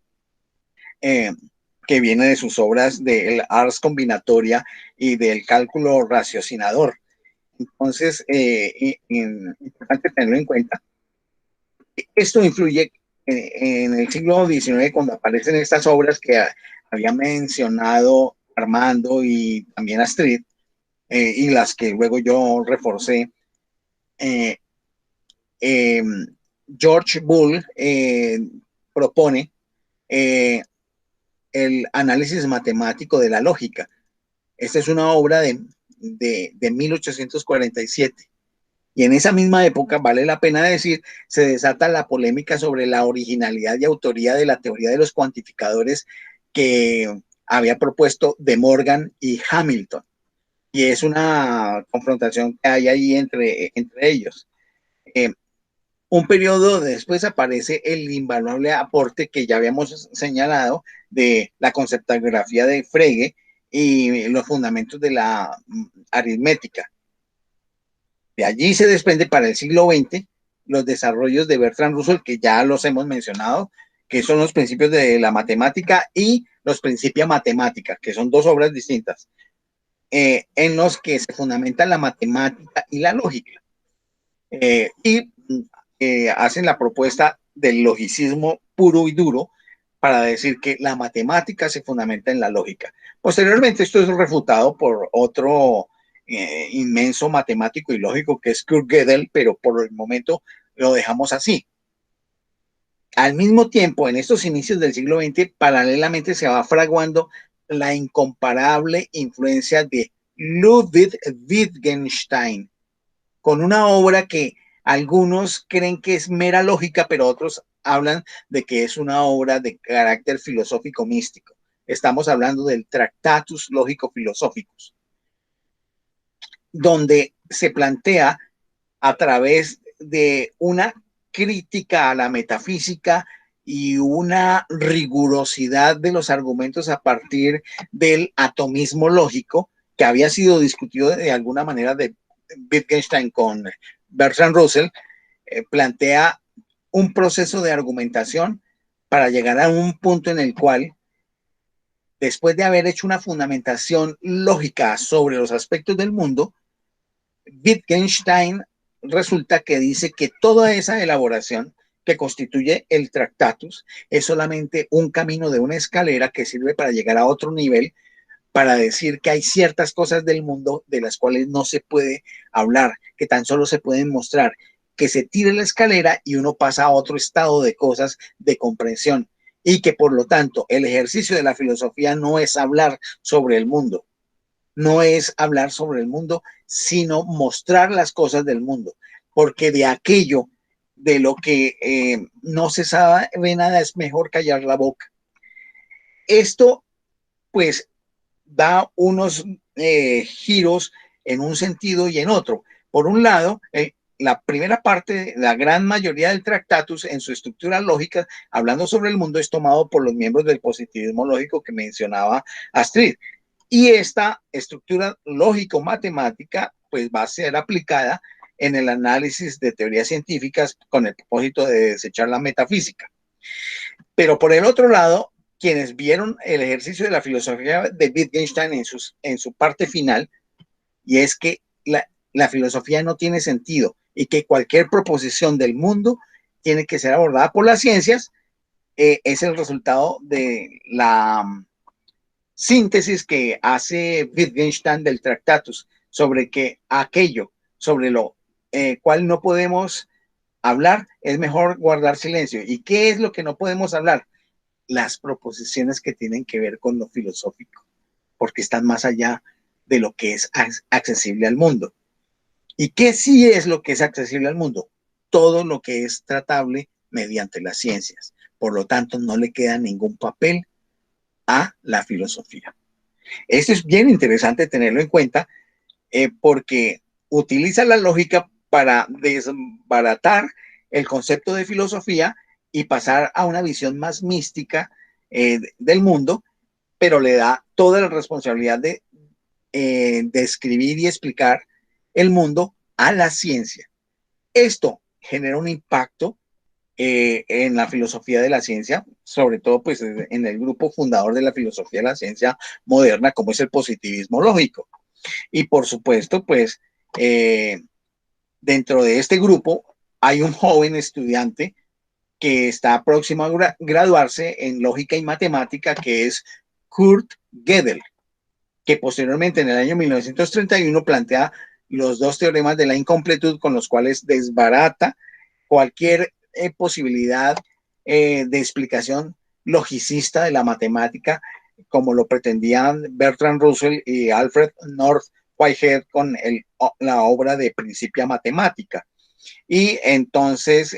que viene de sus obras del ars combinatoria y del cálculo raciocinador. Entonces, importante tenerlo en cuenta. Esto influye en el siglo XIX, cuando aparecen estas obras que había mencionado Armando y también Astrid, y las que luego yo reforcé. George Boole propone el análisis matemático de la lógica. Esta es una obra de 1847. Y en esa misma época, vale la pena decir, se desata la polémica sobre la originalidad y autoría de la teoría de los cuantificadores que había propuesto De Morgan y Hamilton. Y es una confrontación que hay ahí entre ellos. Un periodo después aparece el invaluable aporte que ya habíamos señalado de la conceptografía de Frege y los fundamentos de la aritmética. De allí se desprende para el siglo XX los desarrollos de Bertrand Russell, que ya los hemos mencionado, que son los principios de la matemática y los Principia Mathematica, que son dos obras distintas, en los que se fundamentan la matemática y la lógica. Y hacen la propuesta del logicismo puro y duro para decir que la matemática se fundamenta en la lógica. Posteriormente esto es refutado por otro inmenso matemático y lógico que es Kurt Gödel, pero por el momento lo dejamos así. Al mismo tiempo, en estos inicios del siglo XX, paralelamente se va fraguando la incomparable influencia de Ludwig Wittgenstein, con una obra que algunos creen que es mera lógica, pero otros hablan de que es una obra de carácter filosófico místico. Estamos hablando del Tractatus Lógico-Filosóficus, donde se plantea a través de una crítica a la metafísica y una rigurosidad de los argumentos a partir del atomismo lógico, que había sido discutido de alguna manera de Wittgenstein con Bertrand Russell, plantea un proceso de argumentación para llegar a un punto en el cual, después de haber hecho una fundamentación lógica sobre los aspectos del mundo, Wittgenstein resulta que dice que toda esa elaboración que constituye el Tractatus es solamente un camino de una escalera que sirve para llegar a otro nivel, para decir que hay ciertas cosas del mundo de las cuales no se puede hablar, que tan solo se pueden mostrar, que se tire la escalera y uno pasa a otro estado de cosas de comprensión, y que por lo tanto el ejercicio de la filosofía no es hablar sobre el mundo, no es hablar sobre el mundo, sino mostrar las cosas del mundo, porque de aquello de lo que no se sabe nada es mejor callar la boca. Esto pues da unos giros en un sentido y en otro. Por un lado, la primera parte, la gran mayoría del Tractatus en su estructura lógica, hablando sobre el mundo, es tomado por los miembros del positivismo lógico que mencionaba Astrid. Y esta estructura lógico-matemática pues va a ser aplicada en el análisis de teorías científicas con el propósito de desechar la metafísica. Pero por el otro lado, quienes vieron el ejercicio de la filosofía de Wittgenstein en su parte final, y es que la filosofía no tiene sentido y que cualquier proposición del mundo tiene que ser abordada por las ciencias, es el resultado de la síntesis que hace Wittgenstein del Tractatus sobre que aquello sobre lo cual no podemos hablar es mejor guardar silencio. ¿Y qué es lo que no podemos hablar? Las proposiciones que tienen que ver con lo filosófico, porque están más allá de lo que es accesible al mundo. ¿Y qué sí es lo que es accesible al mundo? Todo lo que es tratable mediante las ciencias. Por lo tanto, no le queda ningún papel a la filosofía. Esto es bien interesante tenerlo en cuenta porque utiliza la lógica para desbaratar el concepto de filosofía y pasar a una visión más mística del mundo, pero le da toda la responsabilidad de escribir y explicar el mundo a la ciencia. Esto genera un impacto en la filosofía de la ciencia, sobre todo pues en el grupo fundador de la filosofía de la ciencia moderna, como es el positivismo lógico. Y por supuesto, pues dentro de este grupo hay un joven estudiante que está próximo a graduarse en lógica y matemática, que es Kurt Gödel, que posteriormente en el año 1931 plantea los dos teoremas de la incompletud con los cuales desbarata cualquier posibilidad de explicación logicista de la matemática, como lo pretendían Bertrand Russell y Alfred North Whitehead con la obra de Principia Matemática. Y entonces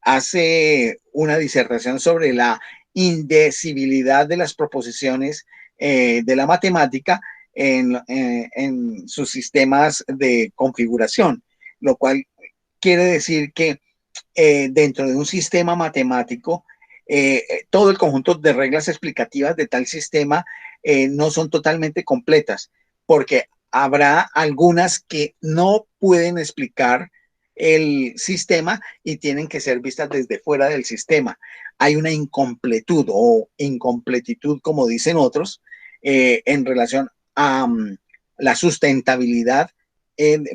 hace una disertación sobre la indecibilidad de las proposiciones de la matemática en sus sistemas de configuración, lo cual quiere decir que dentro de un sistema matemático, todo el conjunto de reglas explicativas de tal sistema no son totalmente completas, porque habrá algunas que no pueden explicar el sistema y tienen que ser vistas desde fuera del sistema. Hay una incompletud o incompletitud, como dicen otros, en relación a la sustentabilidad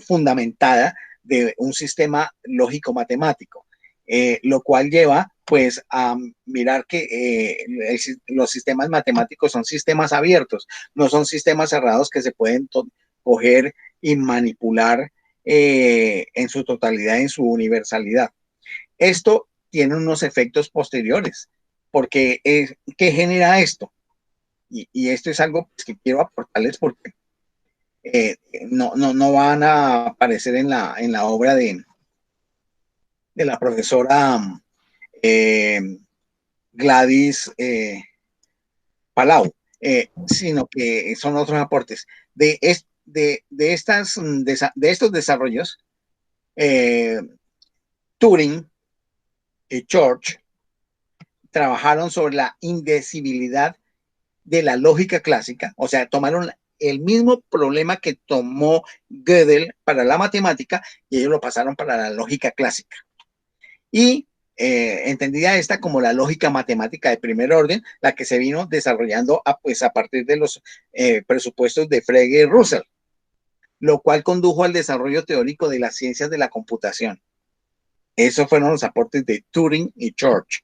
fundamentada de un sistema lógico-matemático, lo cual lleva pues a mirar que los sistemas matemáticos son sistemas abiertos, no son sistemas cerrados que se pueden coger y manipular en su totalidad, en su universalidad. Esto tiene unos efectos posteriores, porque ¿qué genera esto? Y esto es algo pues, que quiero aportarles porque no van a aparecer en la obra de la profesora Gladys Palau, sino que son otros aportes. De estos desarrollos, Turing y George trabajaron sobre la indecibilidad de la lógica clásica, o sea, tomaron el mismo problema que tomó Gödel para la matemática y ellos lo pasaron para la lógica clásica. Y entendida esta como la lógica matemática de primer orden, la que se vino desarrollando a partir de los presupuestos de Frege y Russell, lo cual condujo al desarrollo teórico de las ciencias de la computación. Esos fueron los aportes de Turing y Church.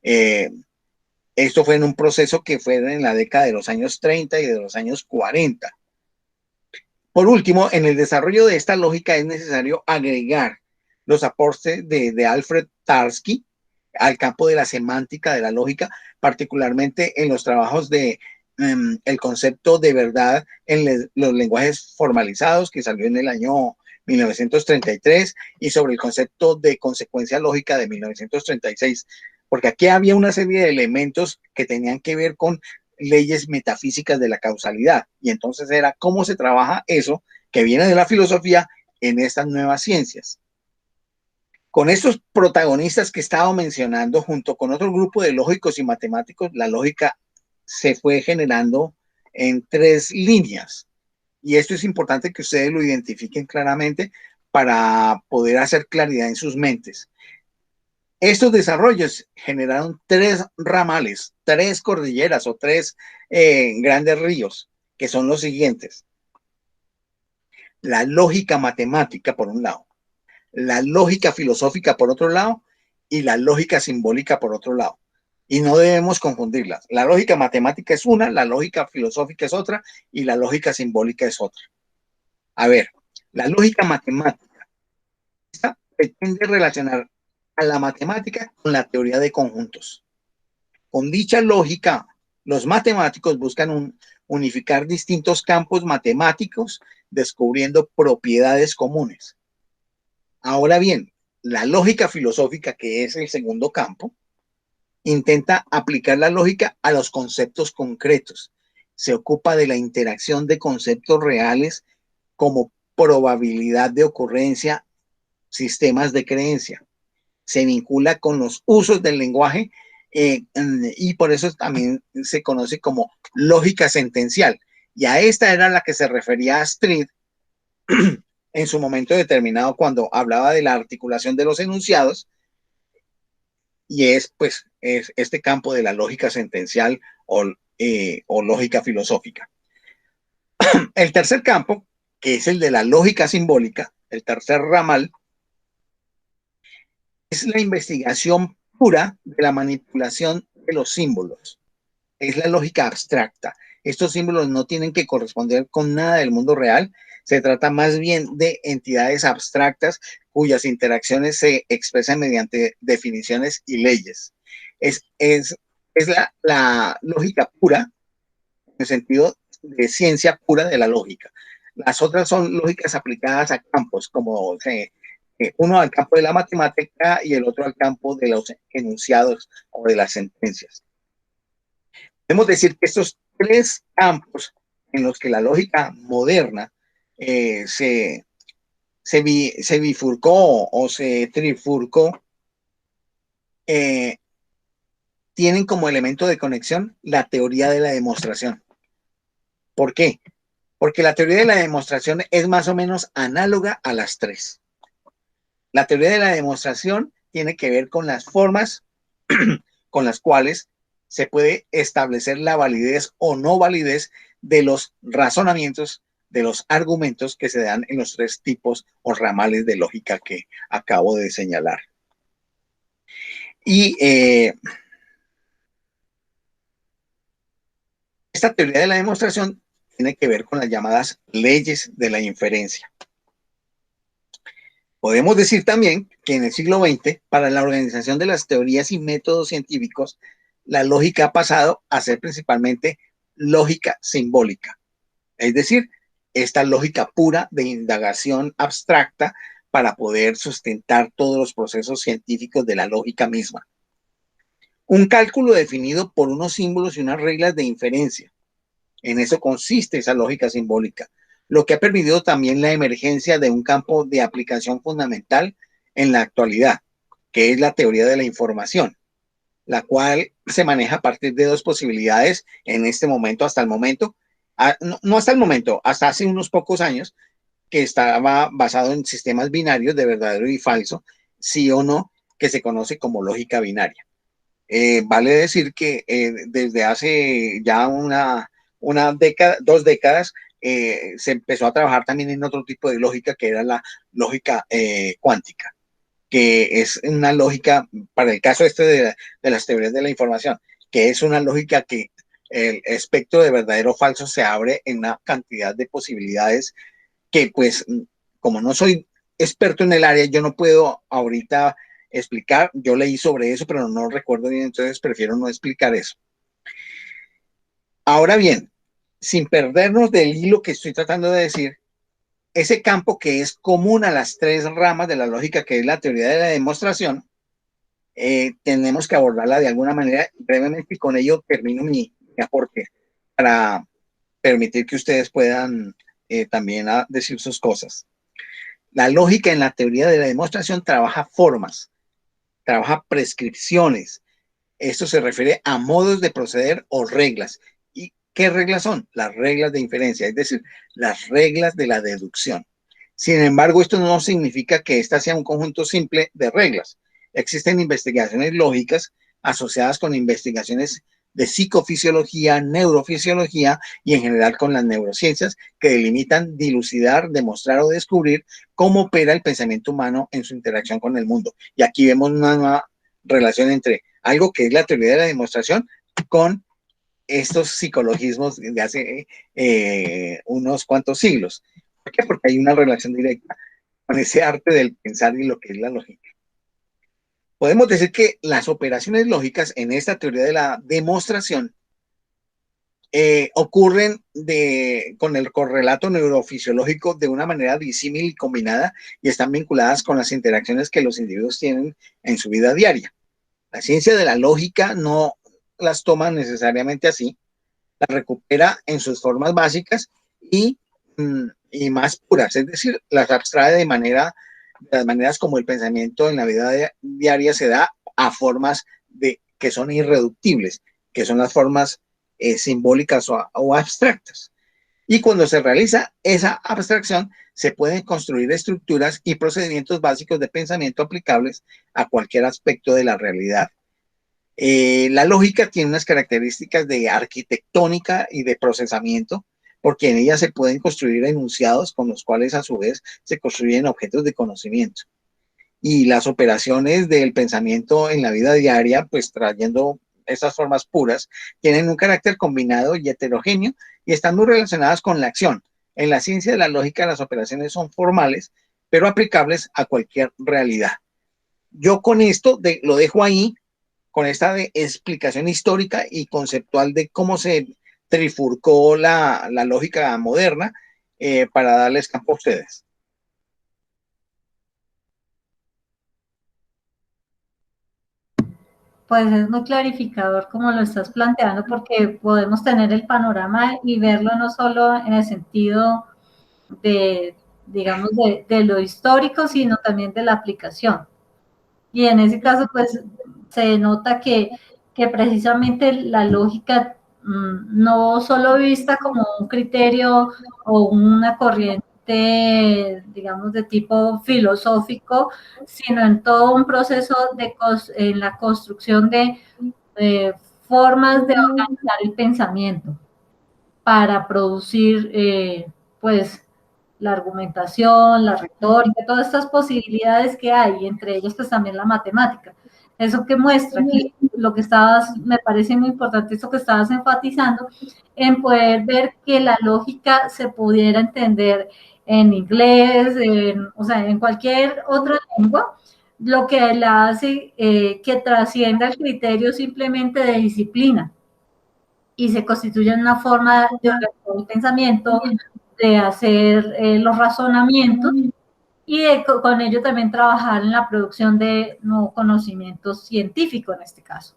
Esto fue en un proceso que fue en la década de los años 30 y de los años 40. Por último, en el desarrollo de esta lógica es necesario agregar los aportes de Alfred Tarski al campo de la semántica de la lógica, particularmente en los trabajos de el concepto de verdad en los lenguajes formalizados, que salió en el año 1933, y sobre el concepto de consecuencia lógica de 1936, porque aquí había una serie de elementos que tenían que ver con leyes metafísicas de la causalidad, y entonces era cómo se trabaja eso que viene de la filosofía en estas nuevas ciencias. Con estos protagonistas que he estado mencionando, junto con otro grupo de lógicos y matemáticos, la lógica se fue generando en 3 líneas. Y esto es importante que ustedes lo identifiquen claramente para poder hacer claridad en sus mentes. Estos desarrollos generaron 3 ramales, 3 cordilleras o 3 grandes ríos, que son los siguientes. La lógica matemática, por un lado, la lógica filosófica, por otro lado, y la lógica simbólica, por otro lado. Y no debemos confundirlas. La lógica matemática es una, la lógica filosófica es otra, y la lógica simbólica es otra. A ver, la lógica matemática pretende relacionar a la matemática con la teoría de conjuntos. Con dicha lógica, los matemáticos buscan unificar distintos campos matemáticos, descubriendo propiedades comunes. Ahora bien, la lógica filosófica, que es el segundo campo, intenta aplicar la lógica a los conceptos concretos. Se ocupa de la interacción de conceptos reales como probabilidad de ocurrencia, sistemas de creencia. Se vincula con los usos del lenguaje y por eso también se conoce como lógica sentencial. Y a esta era la que se refería Astrid en su momento determinado cuando hablaba de la articulación de los enunciados, y es este campo de la lógica sentencial o lógica filosófica. El tercer campo, que es el de la lógica simbólica, el tercer ramal, es la investigación pura de la manipulación de los símbolos. Es la lógica abstracta. Estos símbolos no tienen que corresponder con nada del mundo real. Se trata más bien de entidades abstractas cuyas interacciones se expresan mediante definiciones y leyes. Es la lógica pura, en el sentido de ciencia pura de la lógica. Las otras son lógicas aplicadas a campos, como uno al campo de la matemática y el otro al campo de los enunciados o de las sentencias. Podemos decir que estos 3 campos en los que la lógica moderna se bifurcó o se trifurcó, tienen como elemento de conexión la teoría de la demostración. ¿Por qué? Porque la teoría de la demostración es más o menos análoga a las 3. La teoría de la demostración tiene que ver con las formas con las cuales se puede establecer la validez o no validez de los razonamientos, de los argumentos que se dan en los 3 tipos o ramales de lógica que acabo de señalar. Y esta teoría de la demostración tiene que ver con las llamadas leyes de la inferencia. Podemos decir también que en el siglo XX, para la organización de las teorías y métodos científicos, la lógica ha pasado a ser principalmente lógica simbólica. Es decir, esta lógica pura de indagación abstracta para poder sustentar todos los procesos científicos de la lógica misma. Un cálculo definido por unos símbolos y unas reglas de inferencia. En eso consiste esa lógica simbólica, lo que ha permitido también la emergencia de un campo de aplicación fundamental en la actualidad, que es la teoría de la información, la cual se maneja a partir de 2 posibilidades en este momento, hasta el momento, no hasta el momento, hasta hace unos pocos años, que estaba basado en sistemas binarios de verdadero y falso, sí o no, que se conoce como lógica binaria. Vale decir que desde hace ya una década, 2 décadas, se empezó a trabajar también en otro tipo de lógica, que era la lógica cuántica, que es una lógica, para el caso este de las teorías de la información, que es una lógica que el espectro de verdadero o falso se abre en una cantidad de posibilidades que, pues, como no soy experto en el área, yo no puedo ahorita explicar. Yo leí sobre eso, pero no recuerdo bien, entonces prefiero no explicar eso. Ahora bien, sin perdernos del hilo que estoy tratando de decir, ese campo que es común a las 3 ramas de la lógica, que es la teoría de la demostración, tenemos que abordarla de alguna manera brevemente, y con ello termino mi aporte para permitir que ustedes puedan también decir sus cosas. La lógica en la teoría de la demostración trabaja formas, trabaja prescripciones. Esto se refiere a modos de proceder o reglas. ¿Y qué reglas son? Las reglas de inferencia, es decir, las reglas de la deducción. Sin embargo, esto no significa que esta sea un conjunto simple de reglas. Existen investigaciones lógicas asociadas con investigaciones de psicofisiología, neurofisiología y en general con las neurociencias, que delimitan dilucidar, demostrar o descubrir cómo opera el pensamiento humano en su interacción con el mundo. Y aquí vemos una nueva relación entre algo que es la teoría de la demostración con estos psicologismos de hace unos cuantos siglos. ¿Por qué? Porque hay una relación directa con ese arte del pensar y lo que es la lógica. Podemos decir que las operaciones lógicas en esta teoría de la demostración ocurren con el correlato neurofisiológico de una manera disímil y combinada, y están vinculadas con las interacciones que los individuos tienen en su vida diaria. La ciencia de la lógica no las toma necesariamente así, las recupera en sus formas básicas y más puras, es decir, las abstrae de las maneras como el pensamiento en la vida diaria se da, a formas que son irreductibles, que son las formas simbólicas o abstractas. Y cuando se realiza esa abstracción, se pueden construir estructuras y procedimientos básicos de pensamiento aplicables a cualquier aspecto de la realidad. La lógica tiene unas características de arquitectónica y de procesamiento, porque en ella se pueden construir enunciados con los cuales a su vez se construyen objetos de conocimiento. Y las operaciones del pensamiento en la vida diaria, pues trayendo estas formas puras, tienen un carácter combinado y heterogéneo y están muy relacionadas con la acción. En la ciencia de la lógica, las operaciones son formales, pero aplicables a cualquier realidad. Yo con esto lo dejo ahí, con esta explicación histórica y conceptual de cómo se trifurcó la lógica moderna, para darles campo a ustedes. Pues es muy clarificador como lo estás planteando, porque podemos tener el panorama y verlo no solo en el sentido de, digamos, de lo histórico, sino también de la aplicación. Y en ese caso, pues, se nota que precisamente la lógica, no solo vista como un criterio o una corriente, digamos, de tipo filosófico, sino en todo un proceso en la construcción de formas de organizar el pensamiento para producir, pues, la argumentación, la retórica, todas estas posibilidades que hay, y entre ellas pues también la matemática. Eso que muestra que lo que me parece muy importante, esto que estabas enfatizando, en poder ver que la lógica se pudiera entender en inglés, o sea, en cualquier otra lengua, lo que la hace que trascienda el criterio simplemente de disciplina y se constituye en una forma de organizar el pensamiento, de hacer los razonamientos y con ello también trabajar en la producción de nuevo conocimiento científico en este caso.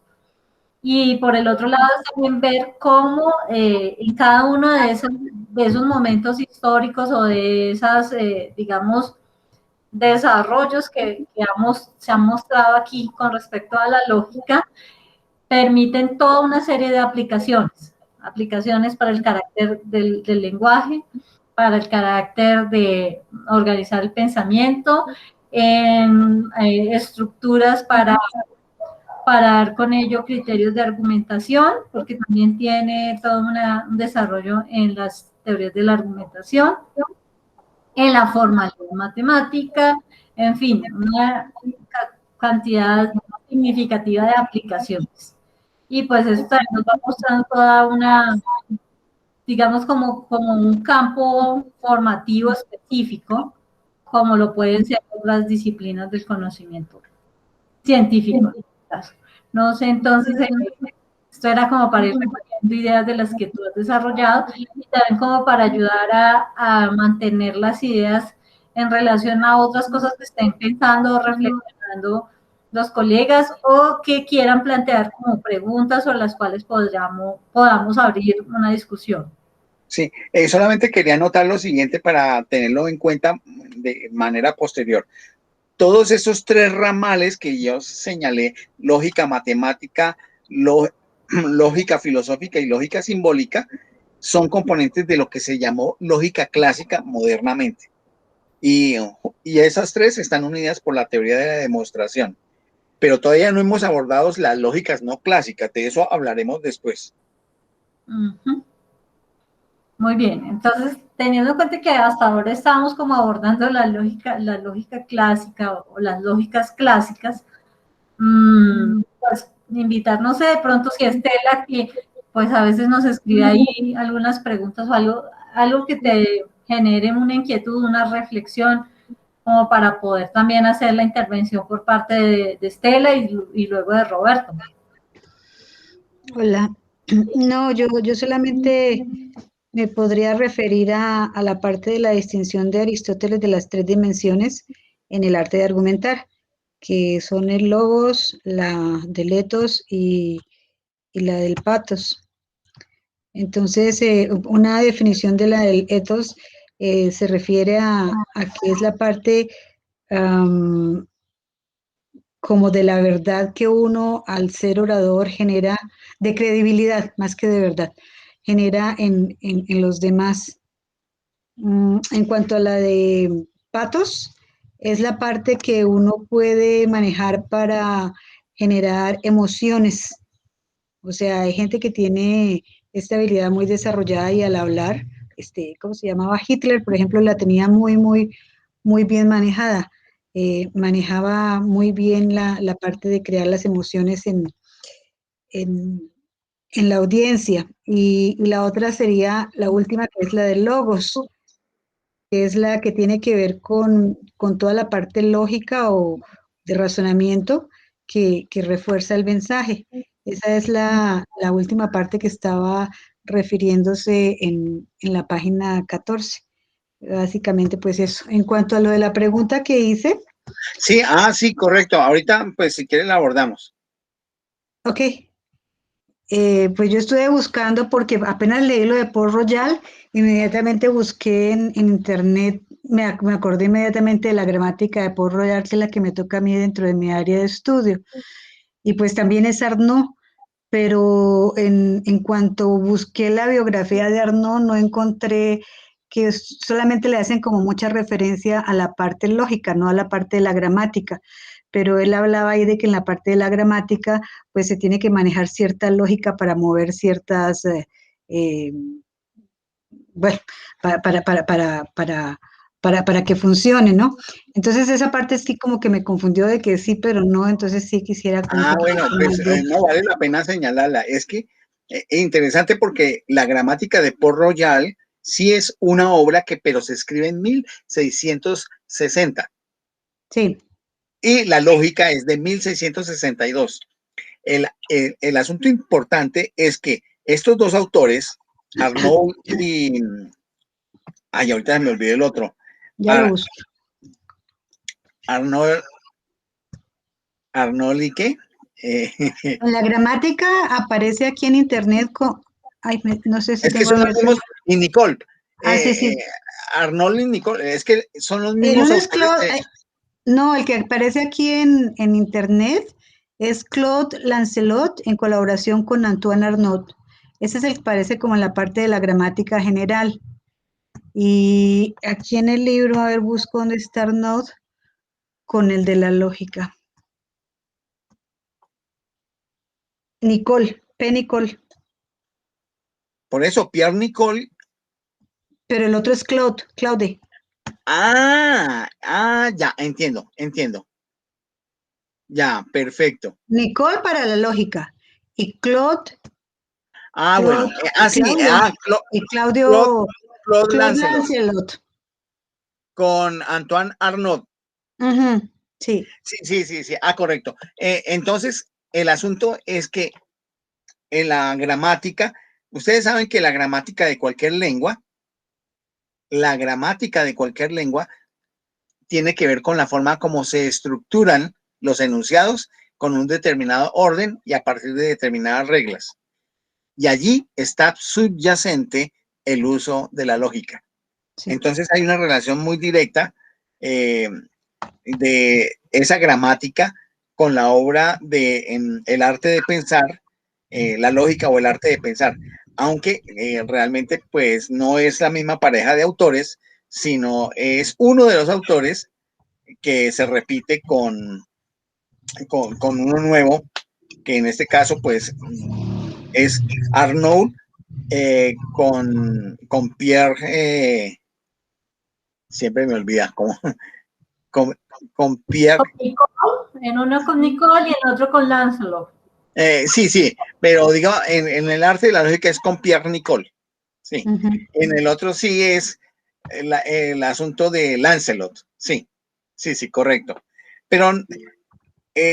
Y por el otro lado también ver cómo en cada uno de esos momentos históricos o de esas, digamos, desarrollos que se han mostrado aquí con respecto a la lógica, permiten toda una serie de aplicaciones. aplicaciones para el carácter del lenguaje, para el carácter de organizar el pensamiento, en estructuras para dar con ello criterios de argumentación, porque también tiene todo un desarrollo en las teorías de la argumentación, en la formalidad matemática, en fin, una cantidad significativa de aplicaciones. Y pues eso también nos va mostrando toda una, digamos, como un campo formativo específico, como lo pueden ser las disciplinas del conocimiento científico. En este caso. No sé, entonces, esto era como para ir recogiendo ideas de las que tú has desarrollado y también como para ayudar a mantener las ideas en relación a otras cosas que estén pensando o reflexionando los colegas o que quieran plantear como preguntas sobre las cuales podamos abrir una discusión. Sí, solamente quería anotar lo siguiente para tenerlo en cuenta de manera posterior. Todos esos tres ramales que yo señalé, lógica matemática, lógica filosófica y lógica simbólica, son componentes de lo que se llamó lógica clásica modernamente. Y esas tres están unidas por la teoría de la demostración. Pero todavía no hemos abordado las lógicas no clásicas, de eso hablaremos después. Muy bien, entonces teniendo en cuenta que hasta ahora estamos como abordando la lógica clásica o las lógicas clásicas, pues invitar, no sé, de pronto si Estela, que pues a veces nos escribe ahí algunas preguntas o algo que te genere una inquietud, una reflexión, como para poder también hacer la intervención por parte de Estela y luego de Roberto. Hola, no, yo solamente me podría referir a la parte de la distinción de Aristóteles de las tres dimensiones en el arte de argumentar, que son el logos, la del ethos y la del pathos. Entonces, una definición de la del ethos se refiere a que es la parte como de la verdad que uno al ser orador genera, de credibilidad más que de verdad, genera en los demás. En cuanto a la de pathos, es la parte que uno puede manejar para generar emociones. O sea, hay gente que tiene esta habilidad muy desarrollada y al hablar, ¿cómo se llamaba? Hitler, por ejemplo, la tenía muy bien manejada. Manejaba muy bien la parte de crear las emociones en la audiencia. Y la otra sería la última, que es la de logos, que es la que tiene que ver con toda la parte lógica o de razonamiento que refuerza el mensaje. Esa es la última parte que estaba refiriéndose en la página 14. Básicamente, pues eso. En cuanto a lo de la pregunta que hice. Sí, sí, correcto. Ahorita, pues, si quieren, la abordamos. Ok. Pues yo estuve buscando porque apenas leí lo de Port Royal, inmediatamente busqué en internet, me acordé inmediatamente de la gramática de Port Royal, que es la que me toca a mí dentro de mi área de estudio. Y pues también es Arnaud, pero en cuanto busqué la biografía de Arnaud, no encontré que solamente le hacen como mucha referencia a la parte lógica, no a la parte de la gramática. Pero él hablaba ahí de que en la parte de la gramática, pues se tiene que manejar cierta lógica para mover ciertas, bueno, para que funcione, ¿no? Entonces esa parte sí como que me confundió de que sí, pero no, entonces sí quisiera como bueno, pues no vale la pena señalarla. Es que es interesante porque la gramática de Port Royal sí es una obra pero se escribe en 1660. Sí. Y la lógica es de 1662. El asunto importante es que estos dos autores, Arnaud y... Ay, ahorita me olvidé el otro. Ya lo busco. Arnaud y ¿qué? La gramática aparece aquí en internet ay, no sé si es que son los mismos, y Nicole. Sí, sí. Arnaud y Nicole, es que son los mismos autores. No, el que aparece aquí en internet es Claude Lancelot en colaboración con Antoine Arnaud. Ese es el que parece como en la parte de la gramática general. Y aquí en el libro, a ver, busco dónde está Arnaud con el de la lógica. Nicole, P. Nicole. Por eso, Pierre Nicole. Pero el otro es Claude. Ya, entiendo. Ya, perfecto. Nicole para la lógica. Y Claude. Bueno. Sí. Y Claude Claude Lancelot. Lancelot. Con Antoine Arnaud. Sí. Sí. Correcto. Entonces, el asunto es que en la gramática, ustedes saben que la gramática de cualquier lengua tiene que ver con la forma como se estructuran los enunciados con un determinado orden y a partir de determinadas reglas. Y allí está subyacente el uso de la lógica. Sí. Entonces hay una relación muy directa de esa gramática con la obra de El arte de pensar, la lógica o el arte de pensar, aunque realmente pues no es la misma pareja de autores, sino es uno de los autores que se repite con uno nuevo, que en este caso pues es Arnaud con Pierre, siempre me olvida, con Pierre. Con Nicole, en uno con Nicole y en otro con Lancelot. Sí, pero digo, en el arte de la lógica es con Pierre Nicole. Sí. En el otro sí es el asunto de Lancelot. Sí, correcto. Pero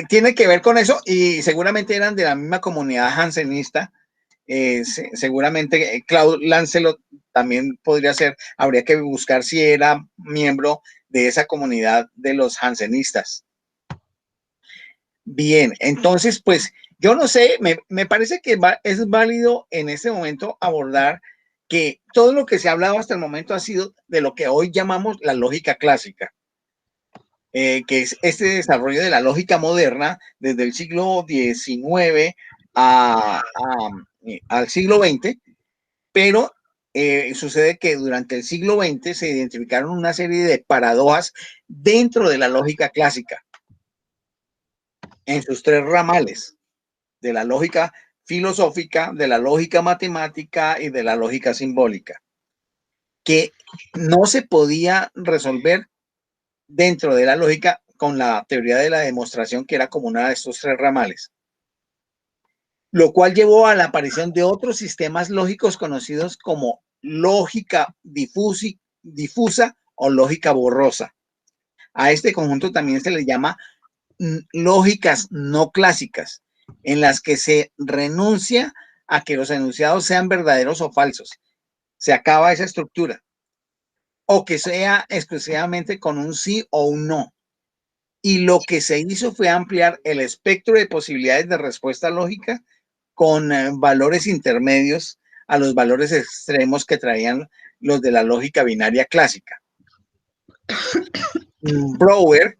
tiene que ver con eso y seguramente eran de la misma comunidad jansenista. Seguramente Claude Lancelot también podría ser, habría que buscar si era miembro de esa comunidad de los jansenistas. Bien, entonces, pues yo no sé, me parece que es válido en este momento abordar que todo lo que se ha hablado hasta el momento ha sido de lo que hoy llamamos la lógica clásica, que es este desarrollo de la lógica moderna desde el siglo XIX al siglo XX, pero sucede que durante el siglo XX se identificaron una serie de paradojas dentro de la lógica clásica, en sus tres ramales, de la lógica filosófica, de la lógica matemática y de la lógica simbólica, que no se podía resolver dentro de la lógica con la teoría de la demostración, que era como una de estos tres ramales, lo cual llevó a la aparición de otros sistemas lógicos conocidos como lógica difusa o lógica borrosa. A este conjunto también se le llama lógicas no clásicas, en las que se renuncia a que los enunciados sean verdaderos o falsos. Se acaba esa estructura. O que sea exclusivamente con un sí o un no. Y lo que se hizo fue ampliar el espectro de posibilidades de respuesta lógica con valores intermedios a los valores extremos que traían los de la lógica binaria clásica. Brouwer,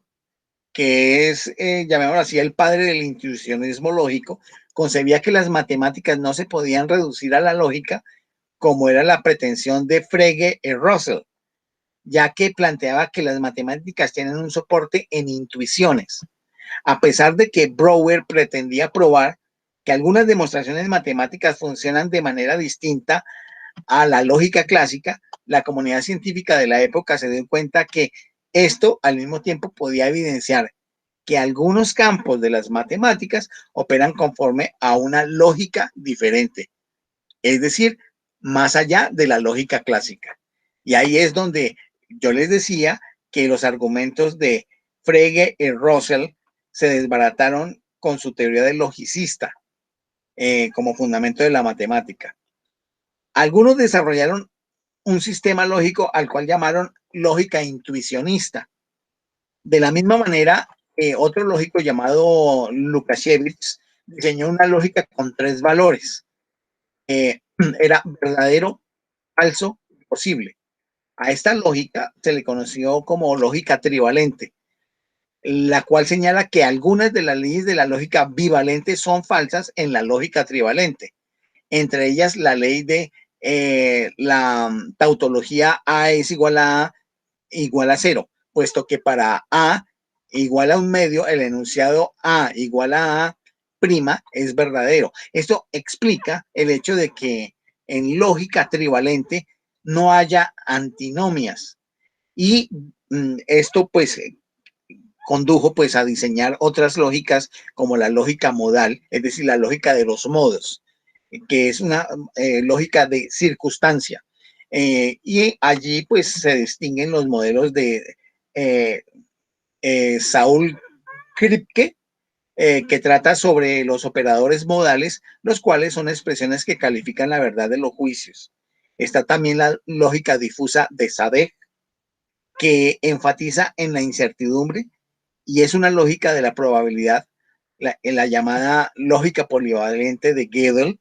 que es, llamémoslo así, el padre del intuicionismo lógico, concebía que las matemáticas no se podían reducir a la lógica como era la pretensión de Frege y Russell, ya que planteaba que las matemáticas tienen un soporte en intuiciones, a pesar de que Brouwer pretendía probar que algunas demostraciones matemáticas funcionan de manera distinta a la lógica clásica. La comunidad científica de la época se dio cuenta que esto al mismo tiempo podía evidenciar que algunos campos de las matemáticas operan conforme a una lógica diferente, es decir, más allá de la lógica clásica. Y ahí es donde yo les decía que los argumentos de Frege y Russell se desbarataron con su teoría del logicista como fundamento de la matemática. Algunos desarrollaron un sistema lógico al cual llamaron lógica intuicionista. De la misma manera, otro lógico llamado Lukasiewicz diseñó una lógica con tres valores. Era verdadero, falso, posible. A esta lógica se le conoció como lógica trivalente, la cual señala que algunas de las leyes de la lógica bivalente son falsas en la lógica trivalente entre ellas la ley de la tautología A es igual a cero, puesto que para A igual a un medio, el enunciado A igual a prima es verdadero. Esto explica el hecho de que en lógica trivalente no haya antinomias. Y esto pues condujo pues a diseñar otras lógicas como la lógica modal, es decir, la lógica de los modos, que es una lógica de circunstancia. Y allí pues se distinguen los modelos de Saul Kripke, que trata sobre los operadores modales, los cuales son expresiones que califican la verdad de los juicios. Está también la lógica difusa de Sadek, que enfatiza en la incertidumbre y es una lógica de la probabilidad, en la llamada lógica polivalente de Gödel,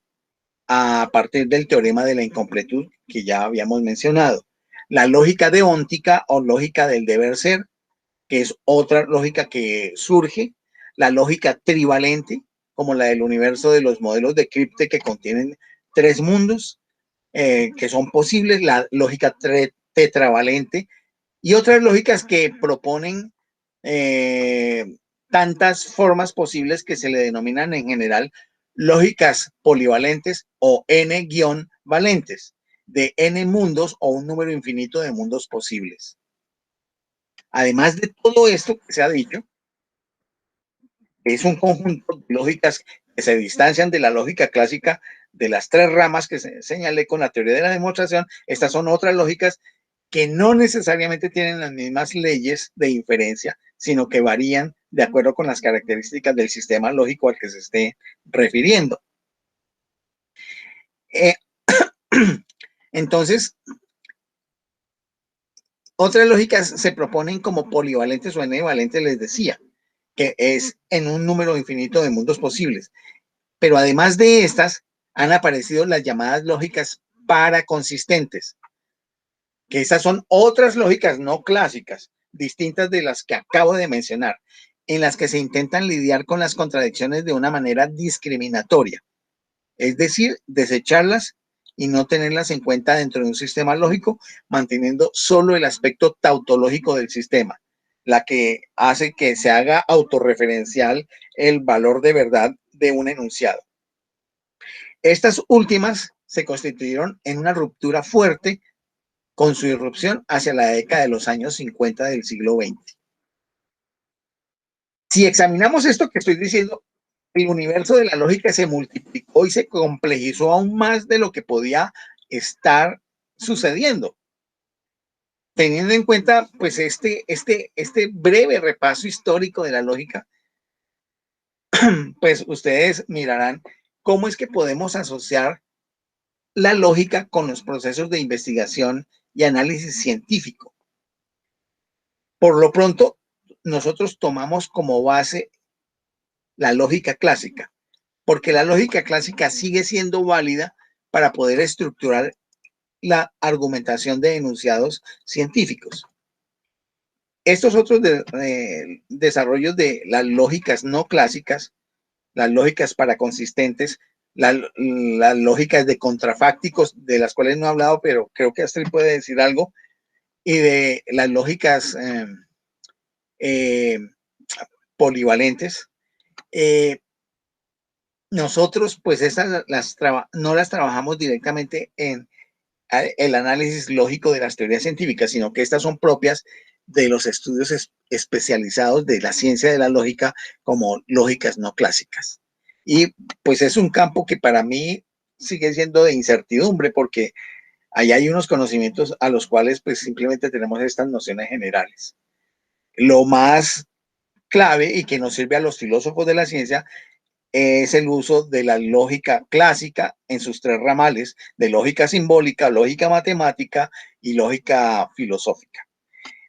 a partir del teorema de la incompletud que ya habíamos mencionado. La lógica deóntica o lógica del deber ser, que es otra lógica que surge. La lógica trivalente, como la del universo de los modelos de Kripke, que contienen 3 mundos que son posibles. La lógica tetravalente y otras lógicas que proponen tantas formas posibles que se le denominan en general lógicas polivalentes o n-valentes, de n mundos o un número infinito de mundos posibles. Además de todo esto que se ha dicho, es un conjunto de lógicas que se distancian de la lógica clásica de las 3 ramas que señalé con la teoría de la demostración. Estas son otras lógicas que no necesariamente tienen las mismas leyes de inferencia, sino que varían de acuerdo con las características del sistema lógico al que se esté refiriendo. Entonces, otras lógicas se proponen como polivalentes o n-valentes, les decía, que es en un número infinito de mundos posibles. Pero además de estas, han aparecido las llamadas lógicas paraconsistentes, que estas son otras lógicas no clásicas, distintas de las que acabo de mencionar, en las que se intentan lidiar con las contradicciones de una manera discriminatoria, es decir, desecharlas y no tenerlas en cuenta dentro de un sistema lógico, manteniendo solo el aspecto tautológico del sistema, la que hace que se haga autorreferencial el valor de verdad de un enunciado. Estas últimas se constituyeron en una ruptura fuerte con su irrupción hacia la década de los años 50 del siglo XX. Si examinamos esto que estoy diciendo, el universo de la lógica se multiplicó y se complejizó aún más de lo que podía estar sucediendo. Teniendo en cuenta pues este breve repaso histórico de la lógica, pues ustedes mirarán cómo es que podemos asociar la lógica con los procesos de investigación y análisis científico. Por lo pronto, nosotros tomamos como base la lógica clásica, porque la lógica clásica sigue siendo válida para poder estructurar la argumentación de enunciados científicos. Estos otros desarrollos de las lógicas no clásicas, las lógicas paraconsistentes, las lógicas de contrafácticos, de las cuales no he hablado, pero creo que Astrid puede decir algo, y de las lógicas polivalentes, nosotros pues estas no las trabajamos directamente en el análisis lógico de las teorías científicas, sino que estas son propias de los estudios especializados de la ciencia de la lógica como lógicas no clásicas. Y pues es un campo que para mí sigue siendo de incertidumbre, porque ahí hay unos conocimientos a los cuales pues simplemente tenemos estas nociones generales. Lo más clave y que nos sirve a los filósofos de la ciencia es el uso de la lógica clásica en sus 3 ramales, de lógica simbólica, lógica matemática y lógica filosófica.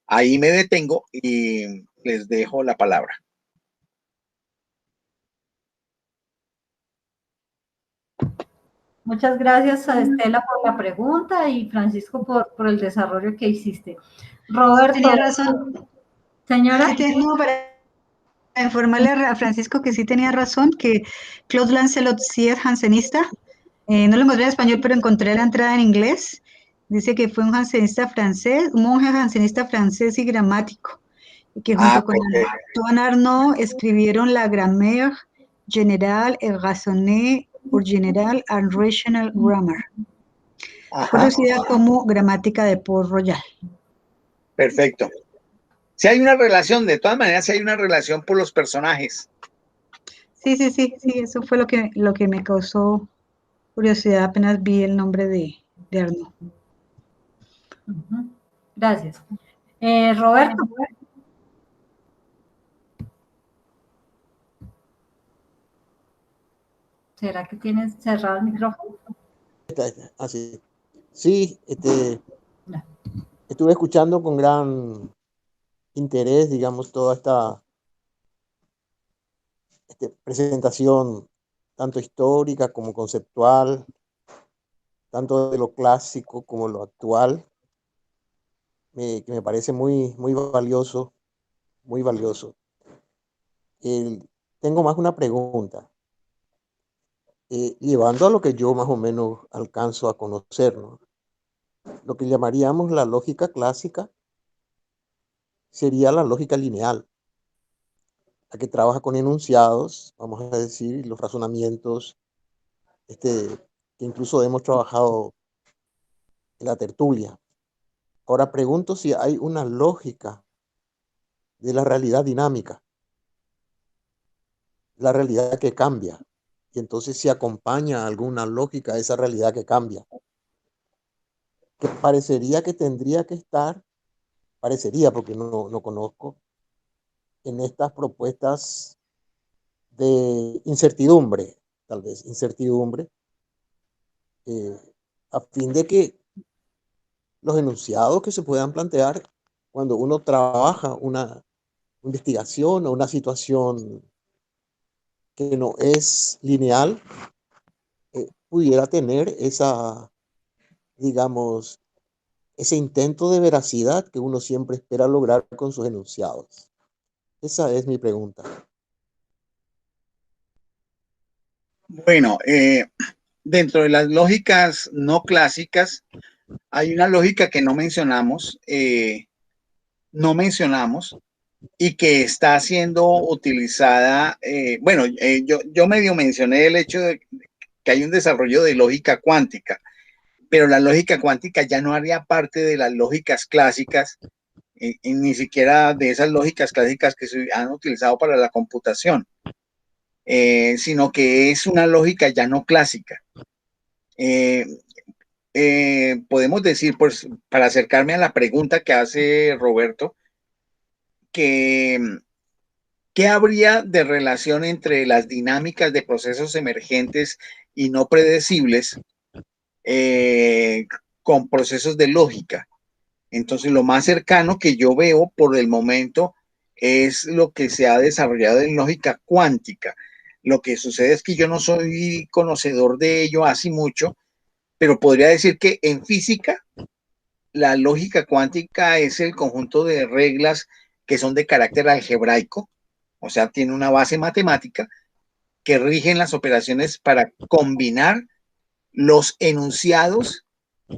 Ahí me detengo y les dejo la palabra. Muchas gracias a Estela por la pregunta y Francisco por el desarrollo que hiciste. Roberto. Tenía razón. Señora. Sí, no, para informarle a Francisco que sí tenía razón, que Claude Lancelot sí es jansenista, No lo encontré en español, pero encontré la entrada en inglés. Dice que fue un jansenista francés, un monje jansenista francés y gramático, y que junto con Perfecto. Antoine Arnaud escribieron la Grammaire Générale et Raisonnée pour General and Rational Grammar, Ajá, conocida como Gramática de Port Royal. perfecto. Si hay una relación, de todas maneras, si hay una relación por los personajes. Sí, eso fue lo que me causó curiosidad apenas vi el nombre de Arnaud. Gracias. Roberto. ¿Será que tienes cerrado el micrófono? Así. Sí, No. estuve escuchando con gran interés, digamos, toda esta presentación, tanto histórica como conceptual, tanto de lo clásico como lo actual, que me parece muy, muy valioso, muy valioso. Tengo más una pregunta. Llevando a lo que yo más o menos alcanzo a conocer, ¿no? Lo que llamaríamos la lógica clásica sería la lógica lineal, la que trabaja con enunciados, vamos a decir, los razonamientos, que incluso hemos trabajado en la tertulia. Ahora pregunto si hay una lógica de la realidad dinámica, la realidad que cambia, y entonces si acompaña alguna lógica a esa realidad que cambia, que parecería que tendría que estar, parecería porque no conozco, en estas propuestas de incertidumbre, tal vez incertidumbre, a fin de que los enunciados que se puedan plantear cuando uno trabaja una investigación o una situación que no es lineal, pudiera tener esa, digamos, ese intento de veracidad que uno siempre espera lograr con sus enunciados. Esa es mi pregunta. Bueno, dentro de las lógicas no clásicas, hay una lógica que no mencionamos, y que está siendo utilizada. Yo medio mencioné el hecho de que hay un desarrollo de lógica cuántica, pero la lógica cuántica ya no haría parte de las lógicas clásicas, y ni siquiera de esas lógicas clásicas que se han utilizado para la computación, sino que es una lógica ya no clásica. Podemos decir, pues, para acercarme a la pregunta que hace Roberto, que ¿qué habría de relación entre las dinámicas de procesos emergentes y no predecibles con procesos de lógica? Entonces, lo más cercano que yo veo por el momento es lo que se ha desarrollado en lógica cuántica. Lo que sucede es que yo no soy conocedor de ello hace mucho, pero podría decir que en física la lógica cuántica es el conjunto de reglas que son de carácter algebraico, o sea, tiene una base matemática que rigen las operaciones para combinar los enunciados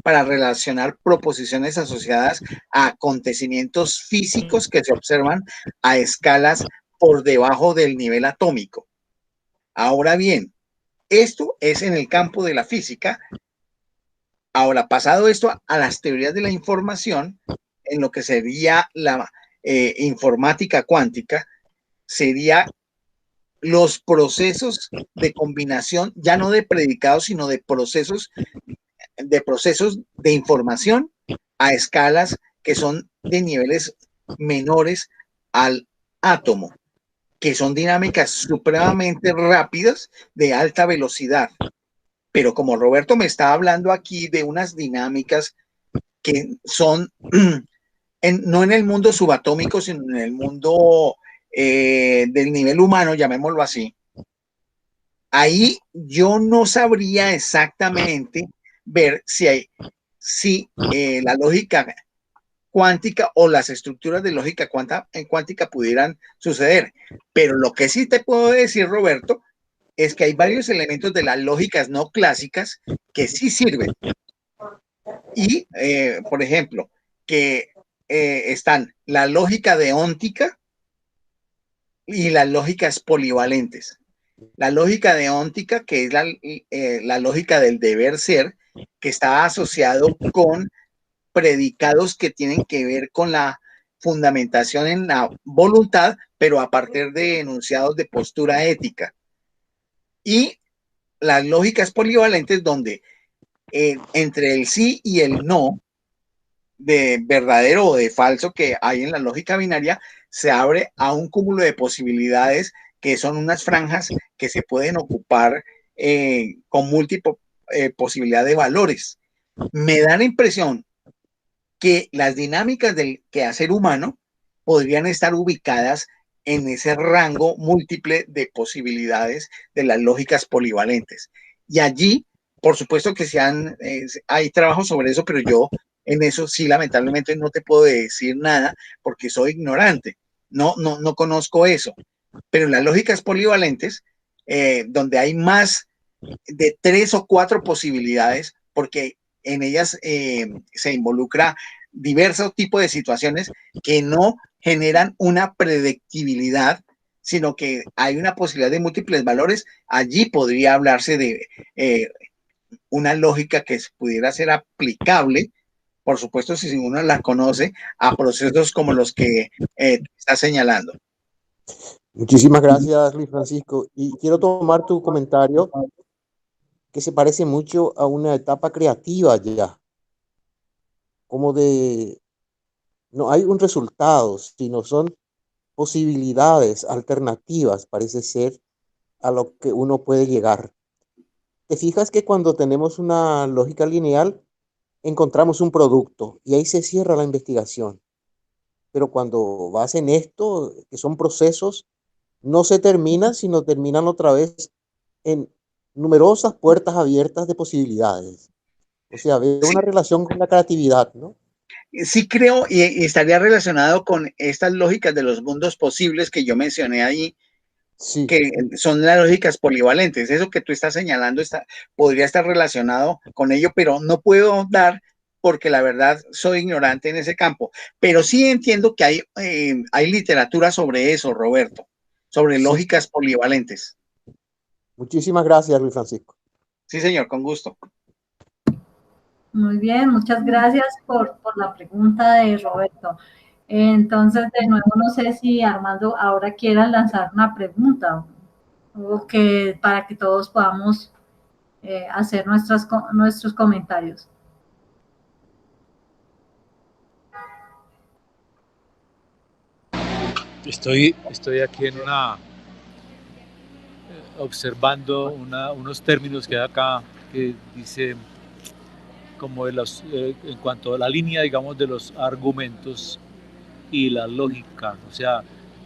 para relacionar proposiciones asociadas a acontecimientos físicos que se observan a escalas por debajo del nivel atómico. Ahora bien, esto es en el campo de la física. Ahora, pasado esto a las teorías de la información, en lo que sería la informática cuántica, sería los procesos de combinación, ya no de predicados, sino de procesos de información a escalas que son de niveles menores al átomo, que son dinámicas supremamente rápidas de alta velocidad. Pero como Roberto me está hablando aquí de unas dinámicas que son no en el mundo subatómico, sino en el mundo del nivel humano, llamémoslo así, ahí yo no sabría exactamente ver si la lógica cuántica o las estructuras de lógica cuántica pudieran suceder. Pero lo que sí te puedo decir, Roberto, es que hay varios elementos de las lógicas no clásicas que sí sirven. Y, por ejemplo, que están la lógica deóntica y las lógicas polivalentes. La lógica deóntica, que es la lógica del deber ser, que está asociado con predicados que tienen que ver con la fundamentación en la voluntad, pero a partir de enunciados de postura ética. Y las lógicas polivalentes, donde entre el sí y el no, de verdadero o de falso que hay en la lógica binaria, se abre a un cúmulo de posibilidades que son unas franjas que se pueden ocupar con múltiple posibilidad de valores. Me da la impresión que las dinámicas del quehacer humano podrían estar ubicadas en ese rango múltiple de posibilidades de las lógicas polivalentes. Y allí, por supuesto que hay trabajo sobre eso, pero yo en eso sí, lamentablemente no te puedo decir nada porque soy ignorante. No conozco eso. Pero en las lógicas polivalentes, donde hay más de 3 o 4 posibilidades, porque en ellas se involucra diversos tipos de situaciones que no generan una predictibilidad, sino que hay una posibilidad de múltiples valores. Allí podría hablarse de una lógica que pudiera ser aplicable, por supuesto, si uno la conoce, a procesos como los que está señalando. Muchísimas gracias, Luis Francisco. Y quiero tomar tu comentario, que se parece mucho a una etapa creativa ya, como de, no hay un resultado, sino son posibilidades alternativas, parece ser, a lo que uno puede llegar. ¿Te fijas que cuando tenemos una lógica lineal, encontramos un producto y ahí se cierra la investigación? Pero cuando vas en esto, que son procesos, no se terminan, sino terminan otra vez en numerosas puertas abiertas de posibilidades. O sea, veo una relación con la creatividad, ¿no? Sí creo, y estaría relacionado con estas lógicas de los mundos posibles que yo mencioné ahí, Sí. que son las lógicas polivalentes. Eso que tú estás señalando podría estar relacionado con ello, pero no puedo dar porque la verdad soy ignorante en ese campo. Pero sí entiendo que hay literatura sobre eso, Roberto, sobre lógicas polivalentes. Muchísimas gracias, Luis Francisco. Sí, señor, con gusto. Muy bien, muchas gracias por la pregunta de Roberto. Entonces, de nuevo, no sé si Armando ahora quiera lanzar una pregunta o para que todos podamos hacer nuestros comentarios. Estoy aquí observando unos términos que hay acá que dice como en cuanto a la línea, digamos, de los argumentos y la lógica, o sea,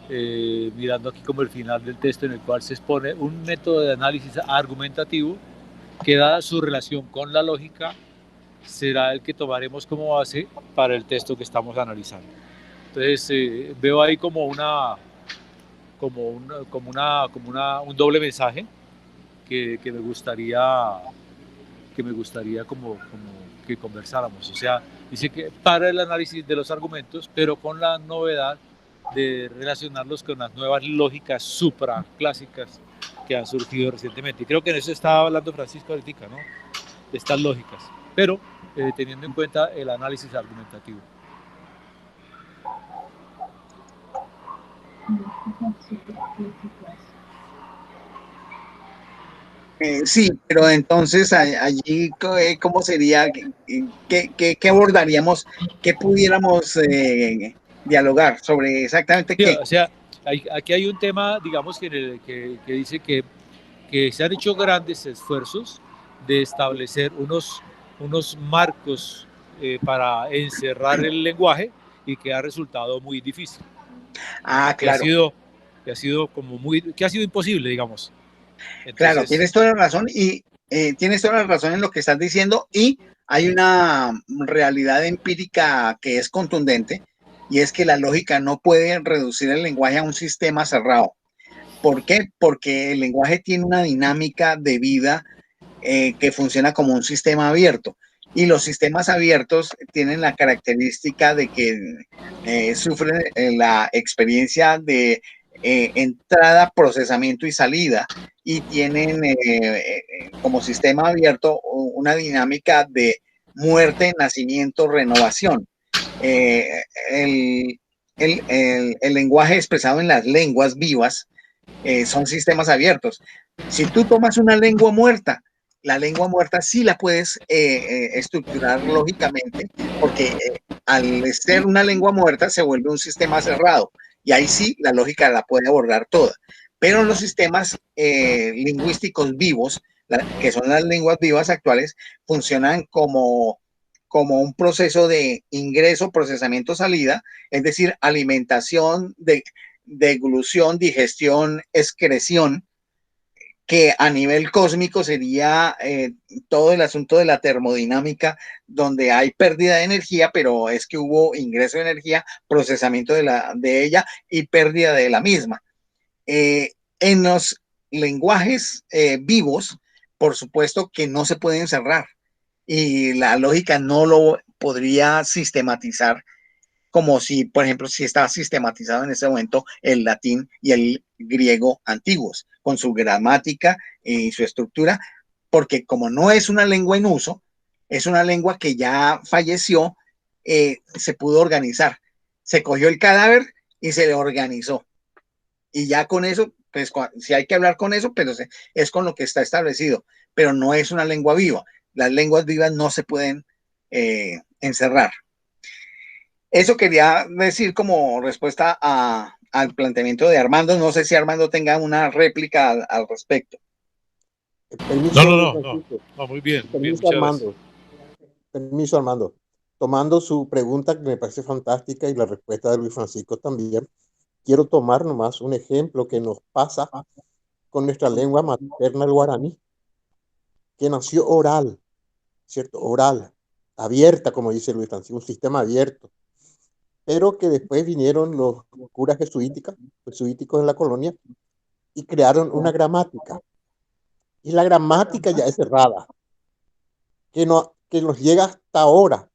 mirando aquí como el final del texto en el cual se expone un método de análisis argumentativo que, dada su relación con la lógica, será el que tomaremos como base para el texto que estamos analizando. Entonces veo ahí como un doble mensaje que me gustaría como que conversáramos. O sea, dice que para el análisis de los argumentos, pero con la novedad de relacionarlos con las nuevas lógicas supraclásicas que han surgido recientemente. Y creo que en eso estaba hablando Francisco ahorita, ¿no? De estas lógicas, pero teniendo en cuenta el análisis argumentativo. Sí, pero entonces allí, ¿cómo sería? ¿Qué abordaríamos? ¿Qué pudiéramos dialogar sobre exactamente qué? O sea, aquí hay un tema, digamos, que dice que se han hecho grandes esfuerzos de establecer unos marcos para encerrar el lenguaje y que ha resultado muy difícil. Ah, claro. Que ha sido imposible, digamos. Entonces, claro, tienes toda la razón y tienes toda la razón en lo que estás diciendo y hay una realidad empírica que es contundente y es que la lógica no puede reducir el lenguaje a un sistema cerrado. ¿Por qué? Porque el lenguaje tiene una dinámica de vida que funciona como un sistema abierto. Y los sistemas abiertos tienen la característica de que sufren la experiencia de entrada, procesamiento y salida, y tienen como sistema abierto una dinámica de muerte, nacimiento, renovación. El, el lenguaje expresado en las lenguas vivas son sistemas abiertos. Si tú tomas una lengua muerta, la lengua muerta sí la puedes estructurar lógicamente, porque al ser una lengua muerta se vuelve un sistema cerrado, y ahí sí la lógica la puede abordar toda. Pero los sistemas lingüísticos vivos, que son las lenguas vivas actuales, funcionan como un proceso de ingreso, procesamiento, salida, es decir, alimentación, deglución, digestión, excreción, que a nivel cósmico sería todo el asunto de la termodinámica, donde hay pérdida de energía, pero es que hubo ingreso de energía, procesamiento de ella y pérdida de la misma. En los lenguajes vivos, por supuesto que no se pueden cerrar, y la lógica no lo podría sistematizar como si, por ejemplo, si estaba sistematizado en ese momento el latín y el griego antiguos, con su gramática y su estructura, porque como no es una lengua en uso, es una lengua que ya falleció, se pudo organizar. Se cogió el cadáver y se le organizó. Y ya con eso, pues si hay que hablar con eso, pero es con lo que está establecido, pero no es una lengua viva. Las lenguas vivas no se pueden encerrar. Eso quería decir como respuesta al planteamiento de Armando. No sé si Armando tenga una réplica al respecto. Permiso, No, muy bien, permiso, muchas gracias. Armando. Permiso, Armando. Tomando su pregunta, que me parece fantástica, y la respuesta de Luis Francisco también, quiero tomar nomás un ejemplo que nos pasa con nuestra lengua materna, el guaraní, que nació oral, ¿cierto? Oral, abierta, como dice Luis Francisco, un sistema abierto, pero que después vinieron los curas jesuíticos en la colonia y crearon una gramática. Y la gramática ya es cerrada, que nos llega hasta ahora.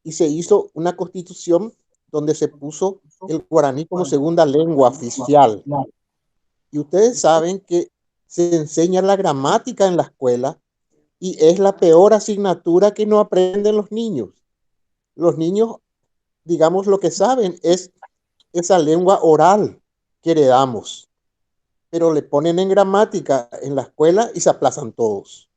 Y se hizo una constitución donde se puso el guaraní como segunda lengua oficial. Y ustedes saben que se enseña la gramática en la escuela y es la peor asignatura que no aprenden los niños. Los niños, digamos, lo que saben es esa lengua oral que heredamos, pero le ponen en gramática en la escuela y se aplazan todos.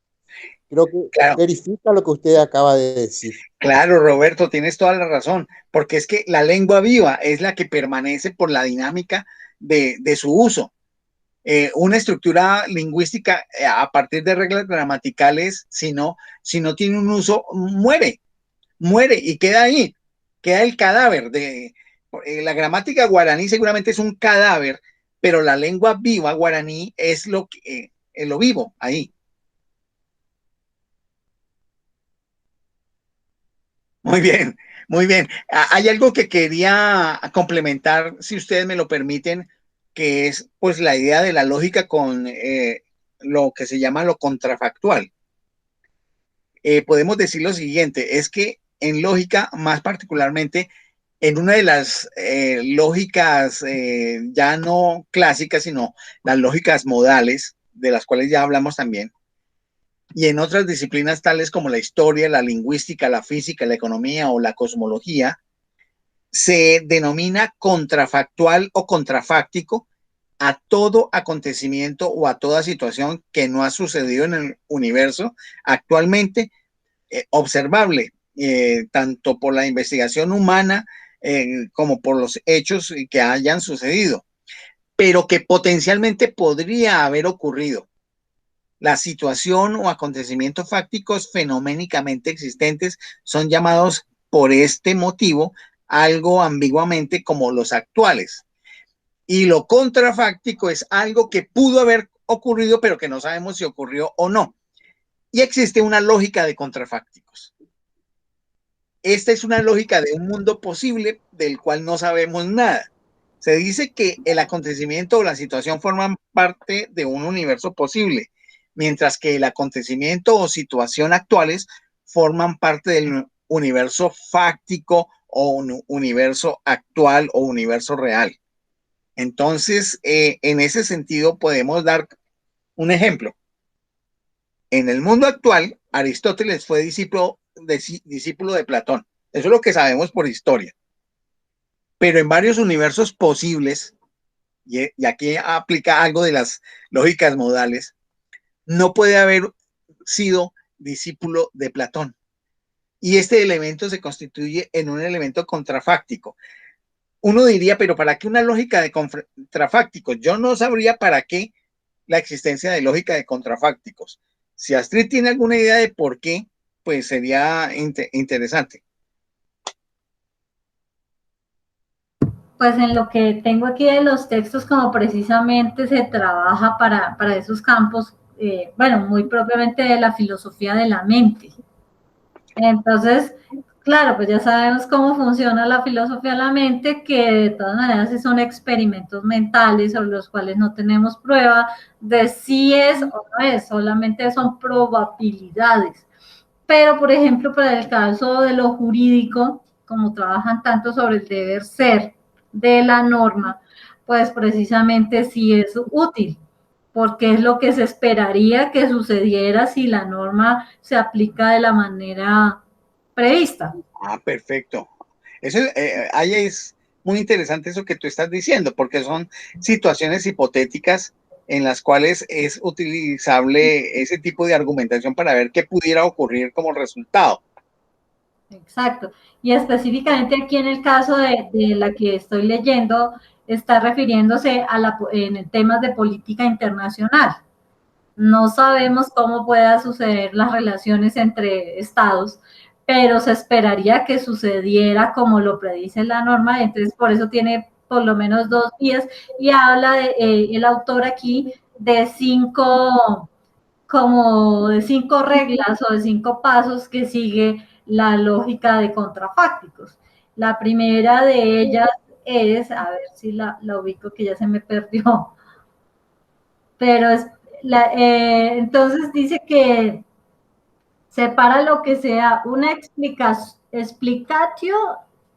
Creo que Claro, verifica lo que usted acaba de decir. claro, Roberto, tienes toda la razón, porque es que la lengua viva es la que permanece por la dinámica de su uso. Una estructura lingüística a partir de reglas gramaticales, si no tiene un uso, muere y queda ahí, queda el cadáver. La gramática guaraní seguramente es un cadáver, pero la lengua viva guaraní es lo vivo ahí. Muy bien, muy bien. Hay algo que quería complementar, si ustedes me lo permiten, que es pues la idea de la lógica con lo que se llama lo contrafactual. Podemos decir lo siguiente, es que en lógica, más particularmente, en una de las lógicas ya no clásicas, sino las lógicas modales, de las cuales ya hablamos también, y en otras disciplinas tales como la historia, la lingüística, la física, la economía o la cosmología, se denomina contrafactual o contrafáctico a todo acontecimiento o a toda situación que no ha sucedido en el universo actualmente observable, tanto por la investigación humana como por los hechos que hayan sucedido, pero que potencialmente podría haber ocurrido. La situación o acontecimientos fácticos fenoménicamente existentes son llamados por este motivo algo ambiguamente como los actuales. Y lo contrafáctico es algo que pudo haber ocurrido, pero que no sabemos si ocurrió o no. Y existe una lógica de contrafácticos. Esta es una lógica de un mundo posible del cual no sabemos nada. Se dice que el acontecimiento o la situación forman parte de un universo posible, mientras que el acontecimiento o situación actuales forman parte del universo fáctico o un universo actual o universo real. Entonces, en ese sentido, podemos dar un ejemplo. En el mundo actual, Aristóteles fue discípulo de Platón. Eso es lo que sabemos por historia. Pero en varios universos posibles, y aquí aplica algo de las lógicas modales, no puede haber sido discípulo de Platón. Y este elemento se constituye en un elemento contrafáctico. Uno diría, pero ¿para qué una lógica de contrafácticos? Yo no sabría para qué la existencia de lógica de contrafácticos. Si Astrid tiene alguna idea de por qué, pues sería interesante. Pues en lo que tengo aquí de los textos, como precisamente se trabaja para esos campos, bueno, muy propiamente de la filosofía de la mente. Entonces, claro, pues ya sabemos cómo funciona la filosofía de la mente, que de todas maneras son experimentos mentales sobre los cuales no tenemos prueba de si es o no es, solamente son probabilidades. Pero, por ejemplo, para el caso de lo jurídico, como trabajan tanto sobre el deber ser de la norma, pues precisamente sí es útil, porque es lo que se esperaría que sucediera si la norma se aplica de la manera prevista. Ah, perfecto. Eso ahí es muy interesante eso que tú estás diciendo, porque son situaciones hipotéticas en las cuales es utilizable ese tipo de argumentación para ver qué pudiera ocurrir como resultado. Exacto. Y específicamente aquí en el caso de la que estoy leyendo, está refiriéndose en temas de política internacional. No sabemos cómo puedan suceder las relaciones entre estados, pero se esperaría que sucediera como lo predice la norma, entonces por eso tiene por lo menos 2 vías y habla el autor aquí de 5 reglas o de 5 pasos que sigue la lógica de contrafácticos. La primera de ellas es, a ver si la ubico que ya se me perdió, pero entonces dice que separa lo que sea una explicatio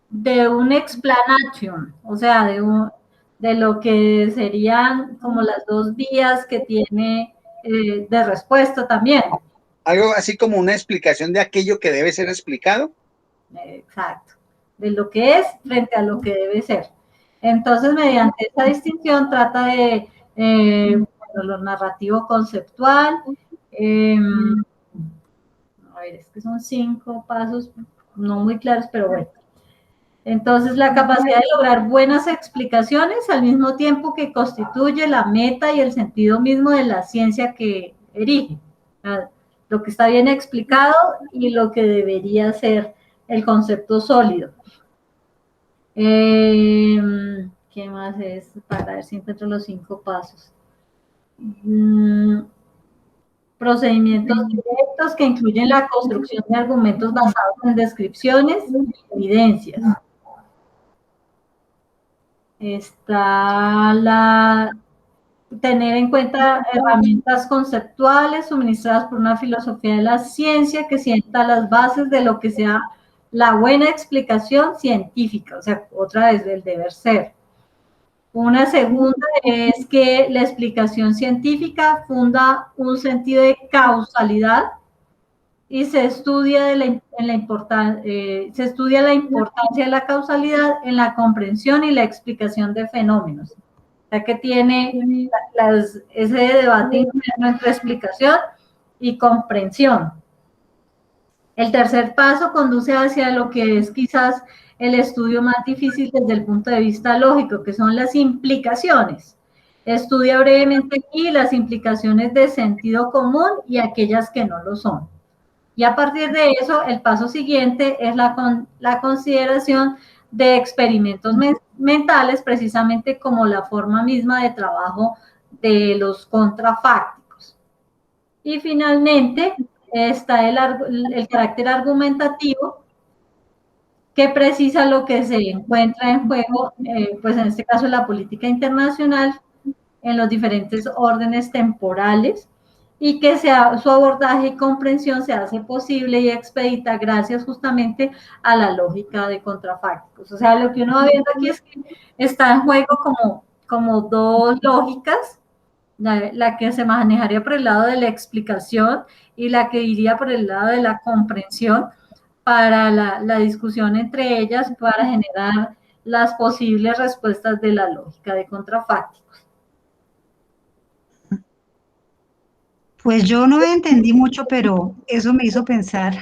de un explanation, o sea, de lo que serían como las 2 vías que tiene de respuesta también. Algo así como una explicación de aquello que debe ser explicado. Exacto, de lo que es frente a lo que debe ser. Entonces, mediante esa distinción trata de lo narrativo conceptual, a ver, es que son 5 pasos, no muy claros, pero bueno. Entonces, la capacidad de lograr buenas explicaciones al mismo tiempo que constituye la meta y el sentido mismo de la ciencia que erige. Lo que está bien explicado y lo que debería ser el concepto sólido. ¿Qué más es? Para ver si encuentro los 5 pasos. Procedimientos directos que incluyen la construcción de argumentos basados en descripciones y evidencias. Está tener en cuenta herramientas conceptuales suministradas por una filosofía de la ciencia que sienta las bases de lo que sea la buena explicación científica, o sea, otra vez del deber ser. Una segunda es que la explicación científica funda un sentido de causalidad y se estudia, la importancia de la causalidad en la comprensión y la explicación de fenómenos. O sea que tiene ese debate interno entre explicación y comprensión. El tercer paso conduce hacia lo que es quizás el estudio más difícil desde el punto de vista lógico, que son las implicaciones. Estudia brevemente aquí las implicaciones de sentido común y aquellas que no lo son. Y a partir de eso, el paso siguiente es la consideración de experimentos mentales, precisamente como la forma misma de trabajo de los contrafácticos. Y finalmente está el carácter argumentativo, que precisa lo que se encuentra en juego, pues en este caso la política internacional, en los diferentes órdenes temporales, y que su abordaje y comprensión se hace posible y expedita gracias justamente a la lógica de contrafácticos. O sea, lo que uno va viendo aquí es que está en juego como dos lógicas, la que se manejaría por el lado de la explicación y la que iría por el lado de la comprensión para la discusión entre ellas para generar las posibles respuestas de la lógica de contrafácticos. Pues yo no entendí mucho, pero eso me hizo pensar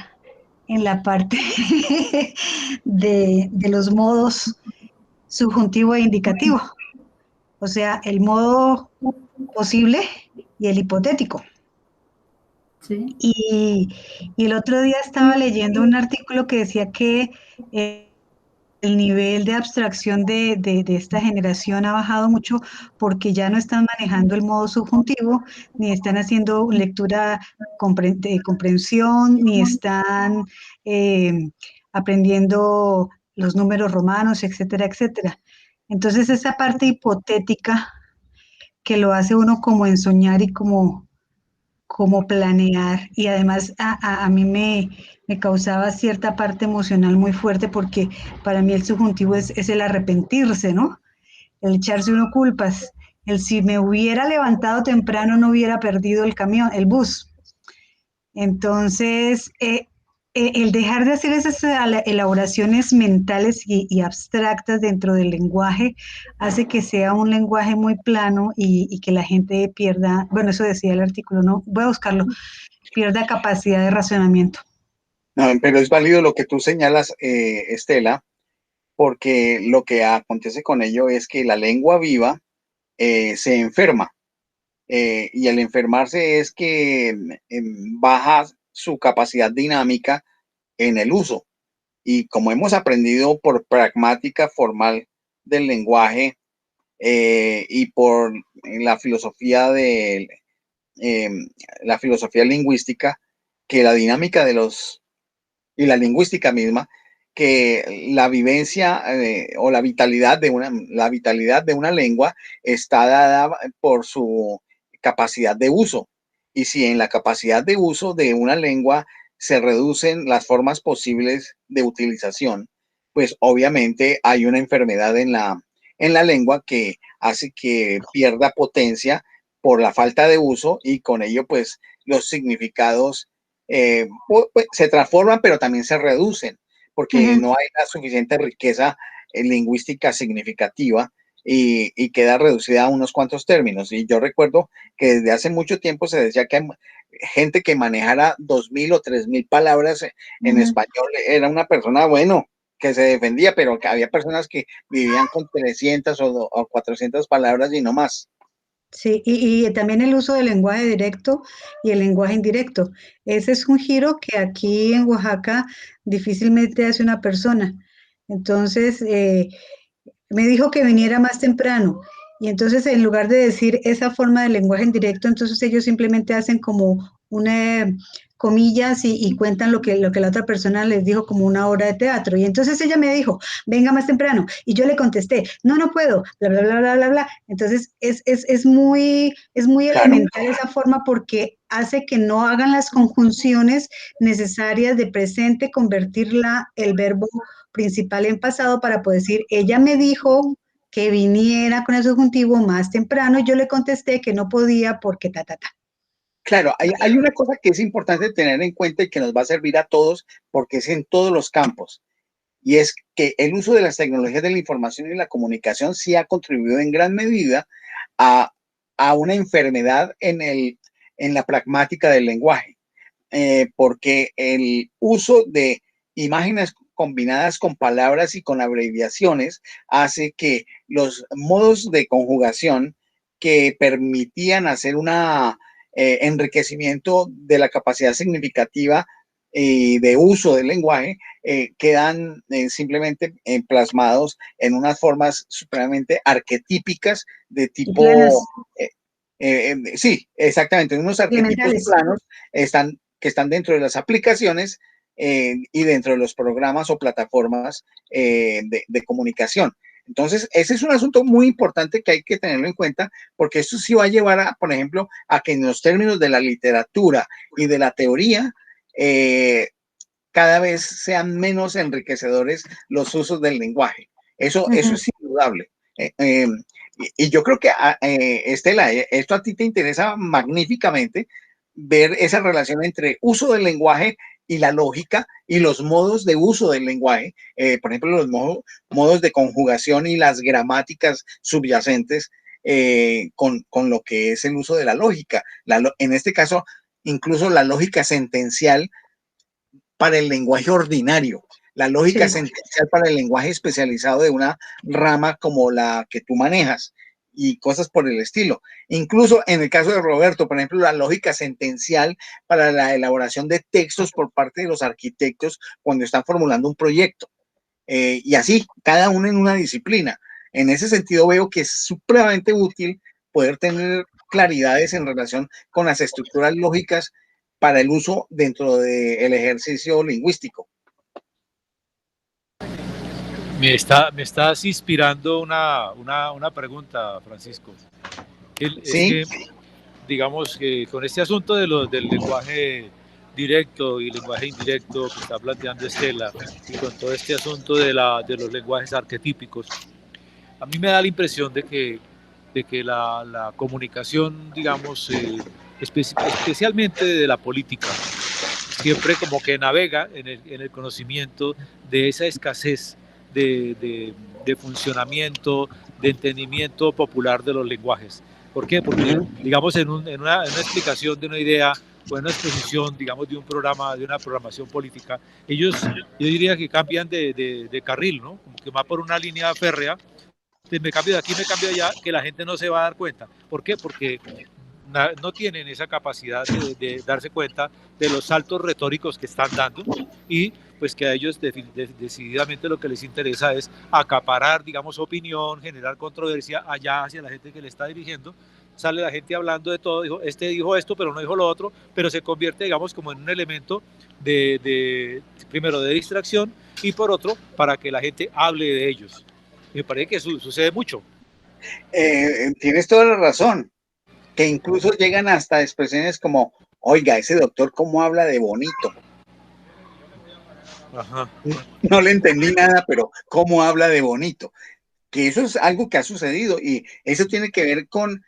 en la parte de los modos subjuntivo e indicativo, o sea, el modo posible y el hipotético. ¿Sí? Y el otro día estaba leyendo un artículo que decía que el nivel de abstracción de esta generación ha bajado mucho porque ya no están manejando el modo subjuntivo, ni están haciendo lectura de comprensión, ni están eh, aprendiendo los números romanos, etcétera, etcétera. Entonces esa parte hipotética que lo hace uno como ensoñar y como planear, y además a mí me causaba cierta parte emocional muy fuerte porque para mí el subjuntivo es el arrepentirse, ¿no? El echarse uno culpas, el si me hubiera levantado temprano no hubiera perdido el camión, el bus. Entonces, el dejar de hacer esas elaboraciones mentales y abstractas dentro del lenguaje hace que sea un lenguaje muy plano y que la gente pierda, bueno, eso decía el artículo, no, voy a buscarlo, pierda capacidad de razonamiento. No, pero es válido lo que tú señalas, Estela, porque lo que acontece con ello es que la lengua viva se enferma. Y al enfermarse es que baja su capacidad dinámica en el uso. Y como hemos aprendido por pragmática formal del lenguaje y por eh, la filosofía lingüística, que la dinámica y la lingüística misma, que la vivencia o la vitalidad de una lengua está dada por su capacidad de uso. Y si en la capacidad de uso de una lengua se reducen las formas posibles de utilización, pues obviamente hay una enfermedad en la lengua que hace que pierda potencia por la falta de uso y con ello pues los significados se transforman, pero también se reducen, porque Ujú. no hay la suficiente riqueza lingüística significativa y queda reducida a unos cuantos términos. Y yo recuerdo que desde hace mucho tiempo se decía que gente que manejara 2.000 o 3.000 palabras en Ujú. español era una persona, bueno, que se defendía, pero que había personas que vivían con 300 o 400 palabras y no más. Sí, y también el uso del lenguaje directo y el lenguaje indirecto. Ese es un giro que aquí en Oaxaca difícilmente hace una persona. Entonces, me dijo que viniera más temprano. Y entonces, en lugar de decir esa forma de lenguaje indirecto, entonces ellos simplemente hacen como una comillas y cuentan lo que la otra persona les dijo como una obra de teatro. Y entonces ella me dijo, venga más temprano. Y yo le contesté, no, no puedo, bla, bla, bla, bla, bla, bla. Entonces, es muy Claro. elemental esa forma porque hace que no hagan las conjunciones necesarias de presente, convertirla el verbo principal en pasado para poder decir, ella me dijo que viniera con el subjuntivo más temprano y yo le contesté que no podía porque ta, ta, ta. Claro, hay una cosa que es importante tener en cuenta y que nos va a servir a todos porque es en todos los campos. Y es que el uso de las tecnologías de la información y la comunicación sí ha contribuido en gran medida a, a una enfermedad en la pragmática del lenguaje, porque el uso de imágenes combinadas con palabras y con abreviaciones hace que los modos de conjugación que permitían hacer una enriquecimiento de la capacidad significativa de uso del lenguaje quedan simplemente plasmados en unas formas supremamente arquetípicas de Y planas, tipo, sí, exactamente, unos arquetipos elementales. planos que están dentro de las aplicaciones y dentro de los programas o plataformas de comunicación. Entonces, ese es un asunto muy importante que hay que tenerlo en cuenta, porque esto sí va a llevar, a, por ejemplo, a que en los términos de la literatura y de la teoría, cada vez sean menos enriquecedores los usos del lenguaje. Eso es indudable. Y yo creo que, Estela, esto a ti te interesa magníficamente, ver esa relación entre uso del lenguaje y la lógica y los modos de uso del lenguaje, por ejemplo, los modos de conjugación y las gramáticas subyacentes con lo que es el uso de la lógica. En este caso, incluso la lógica sentencial para el lenguaje ordinario, la lógica sentencial para el lenguaje especializado de una rama como la que tú manejas y cosas por el estilo. Incluso en el caso de Roberto, por ejemplo, la lógica sentencial para la elaboración de textos por parte de los arquitectos cuando están formulando un proyecto. Y así, cada uno en una disciplina. En ese sentido veo que es supremamente útil poder tener claridades en relación con las estructuras lógicas para el uso dentro del ejercicio lingüístico. Me estás inspirando una pregunta, Francisco. Es que, digamos, que con este asunto del lenguaje directo y lenguaje indirecto que está planteando Estela, y con todo este asunto de los lenguajes arquetípicos, a mí me da la impresión de que la comunicación, digamos, especialmente de la política, siempre como que navega en el conocimiento de esa escasez de funcionamiento, de entendimiento popular de los lenguajes. ¿Por qué? Porque, digamos, en una explicación de una idea o en una exposición, digamos, de un programa, de una programación política, ellos, yo diría que cambian de carril, ¿no? Como que va por una línea férrea, me cambio de aquí, me cambio de allá, que la gente no se va a dar cuenta. ¿Por qué? Porque no tienen esa capacidad de darse cuenta de los saltos retóricos que están dando y pues que a ellos decididamente lo que les interesa es acaparar, digamos, opinión, generar controversia allá hacia la gente que le está dirigiendo. Sale la gente hablando de todo, dijo esto, pero no dijo lo otro, pero se convierte, digamos, como en un elemento primero, de distracción y por otro, para que la gente hable de ellos. Y me parece que sucede mucho. Tienes toda la razón, que incluso llegan hasta expresiones como, oiga, ese doctor cómo habla de bonito. Ajá. No le entendí nada, pero cómo habla de bonito. Que eso es algo que ha sucedido y eso tiene que ver con,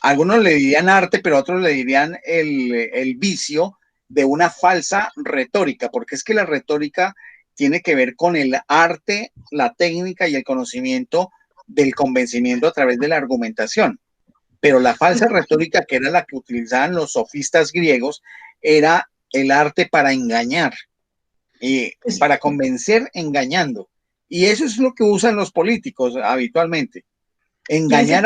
algunos le dirían arte, pero otros le dirían el vicio de una falsa retórica, porque es que la retórica tiene que ver con el arte, la técnica y el conocimiento del convencimiento a través de la argumentación. Pero la falsa retórica, que era la que utilizaban los sofistas griegos, era el arte para engañar, para convencer engañando. Y eso es lo que usan los políticos habitualmente, engañar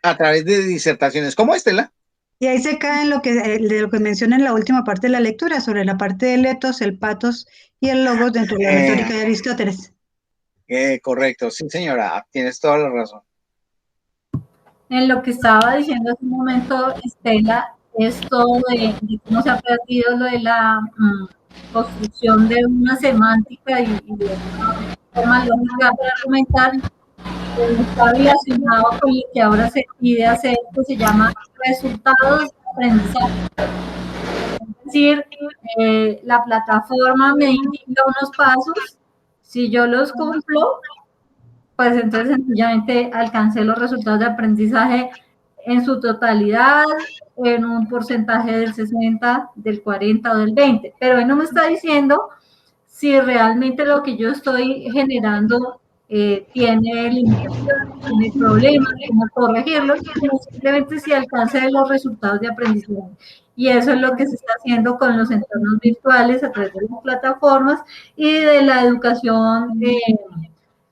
a través de disertaciones. ¿Cómo, Estela? Y ahí se cae en de lo que menciona en la última parte de la lectura, sobre la parte del etos, el patos y el logos dentro de la retórica de Aristóteles. Correcto, sí, señora, tienes toda la razón. En lo que estaba diciendo hace un momento, Estela, es todo de cómo se ha perdido lo de la construcción de una semántica y de una forma lógica para argumentar. Está relacionado con lo que ahora se pide hacer, que se llama resultados de aprendizaje. Es decir, la plataforma me indica unos pasos, si yo los cumplo, pues entonces sencillamente alcancé los resultados de aprendizaje en su totalidad, en un porcentaje del 60, del 40 o del 20. Pero él no me está diciendo si realmente lo que yo estoy generando tiene limitaciones, tiene problemas, cómo corregirlos, sino simplemente si alcance los resultados de aprendizaje. Y eso es lo que se está haciendo con los entornos virtuales a través de las plataformas y de la educación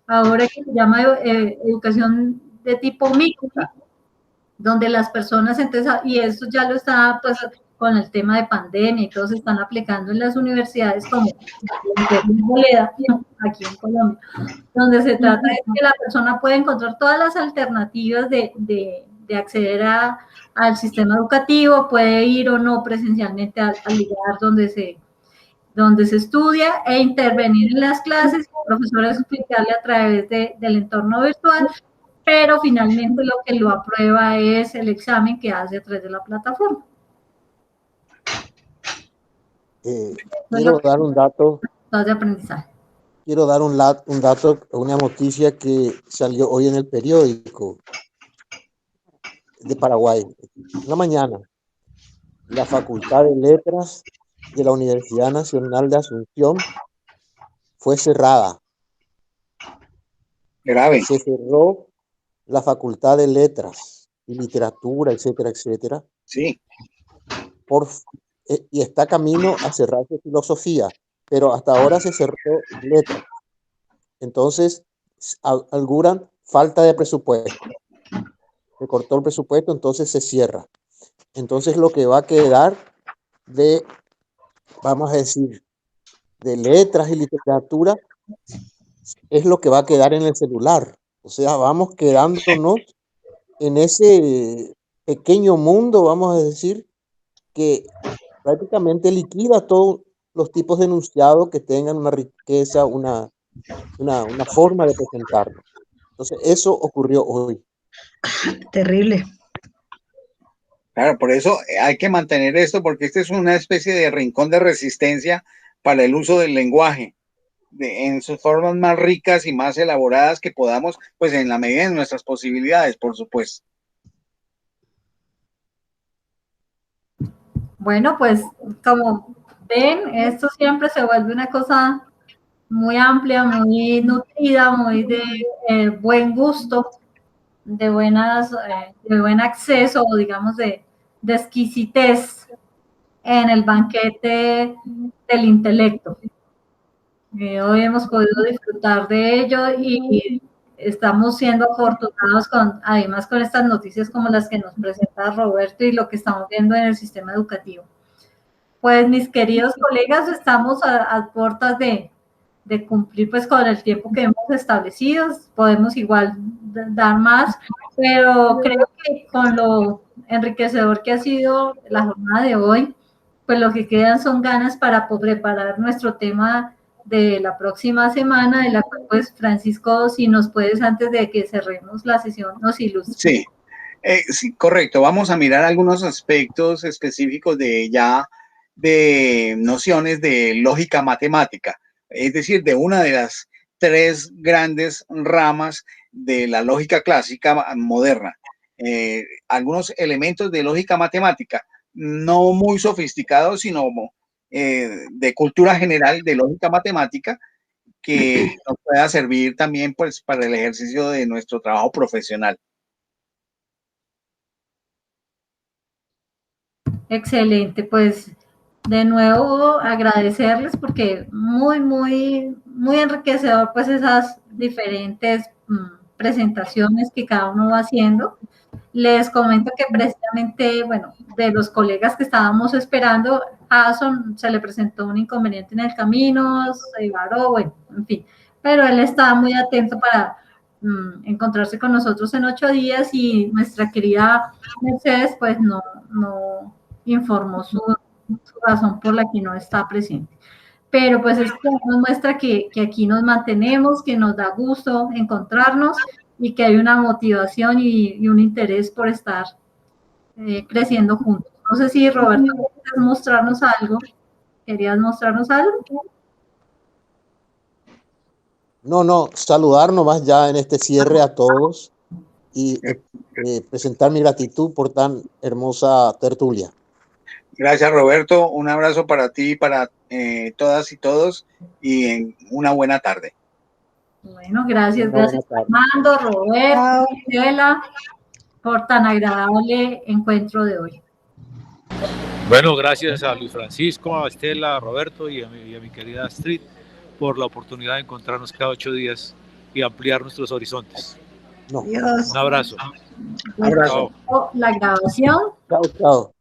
ahora que se llama educación de tipo mixta, donde las personas, entonces, y eso ya lo está, pues, con el tema de pandemia y todos se están aplicando en las universidades como en Boleda, aquí en Colombia, donde se trata de que la persona puede encontrar todas las alternativas de acceder al sistema educativo, puede ir o no presencialmente al lugar donde donde se estudia e intervenir en las clases, profesores explicarle a través del entorno virtual, pero finalmente lo que lo aprueba es el examen que hace a través de la plataforma. Quiero dar un dato. De aprendizaje. Quiero dar un dato, una noticia que salió hoy en el periódico de Paraguay. En la mañana, la Facultad de Letras de la Universidad Nacional de Asunción fue cerrada. Grave. Se cerró la Facultad de Letras y Literatura, etcétera, etcétera. Sí. Y está camino a cerrarse Filosofía, pero hasta ahora se cerró Letras. Entonces, auguran falta de presupuesto. Se cortó el presupuesto, entonces se cierra. Entonces, lo que va a quedar de, vamos a decir, de letras y literatura es lo que va a quedar en el celular. O sea, vamos quedándonos en ese pequeño mundo, vamos a decir, que prácticamente liquida todos los tipos de enunciados que tengan una riqueza, una forma de presentarlo. Entonces, eso ocurrió hoy. Terrible. Claro, por eso hay que mantener esto, porque este es una especie de rincón de resistencia para el uso del lenguaje en sus formas más ricas y más elaboradas que podamos, pues en la medida de nuestras posibilidades, por supuesto. Bueno, pues como ven, esto siempre se vuelve una cosa muy amplia, muy nutrida, muy de buen gusto, de buen acceso, o digamos de exquisitez en el banquete del intelecto. Hoy hemos podido disfrutar de ello y estamos siendo afortunados además con estas noticias como las que nos presenta Roberto y lo que estamos viendo en el sistema educativo. Pues mis queridos colegas, estamos a puertas de cumplir pues con el tiempo que hemos establecido. Podemos igual dar más, pero creo que con lo enriquecedor que ha sido la jornada de hoy, pues lo que quedan son ganas para preparar nuestro tema de la próxima semana, de la cual pues Francisco, si nos puedes antes de que cerremos la sesión, nos ilustres. Sí, sí, correcto. Vamos a mirar algunos aspectos específicos de nociones de lógica matemática, es decir, de una de las tres grandes ramas de la lógica clásica moderna. Algunos elementos de lógica matemática, no muy sofisticados, sino de cultura general de lógica matemática, que nos pueda servir también pues, para el ejercicio de nuestro trabajo profesional. Excelente, pues de nuevo agradecerles porque muy enriquecedor pues esas diferentes presentaciones que cada uno va haciendo. Les comento que precisamente, bueno, de los colegas que estábamos esperando, a Jason se le presentó un inconveniente en el camino, se varó, bueno, en fin, pero él estaba muy atento para encontrarse con nosotros en 8 días y nuestra querida Mercedes pues no informó su razón por la que no está presente. Pero pues esto nos muestra que aquí nos mantenemos, que nos da gusto encontrarnos y que hay una motivación y un interés por estar creciendo juntos. No sé si Roberto, ¿quieres mostrarnos algo? ¿Querías mostrarnos algo? No, saludar nomás ya en este cierre a todos y presentar mi gratitud por tan hermosa tertulia. Gracias, Roberto. Un abrazo para ti y para todas y todos y una buena tarde. Bueno, gracias Armando, Roberto, Estela, por tan agradable encuentro de hoy. Bueno, gracias a Luis Francisco, a Estela, a Roberto y a mi querida Astrid por la oportunidad de encontrarnos cada 8 días y ampliar nuestros horizontes. Dios. Un abrazo. Un abrazo. La grabación. Chao.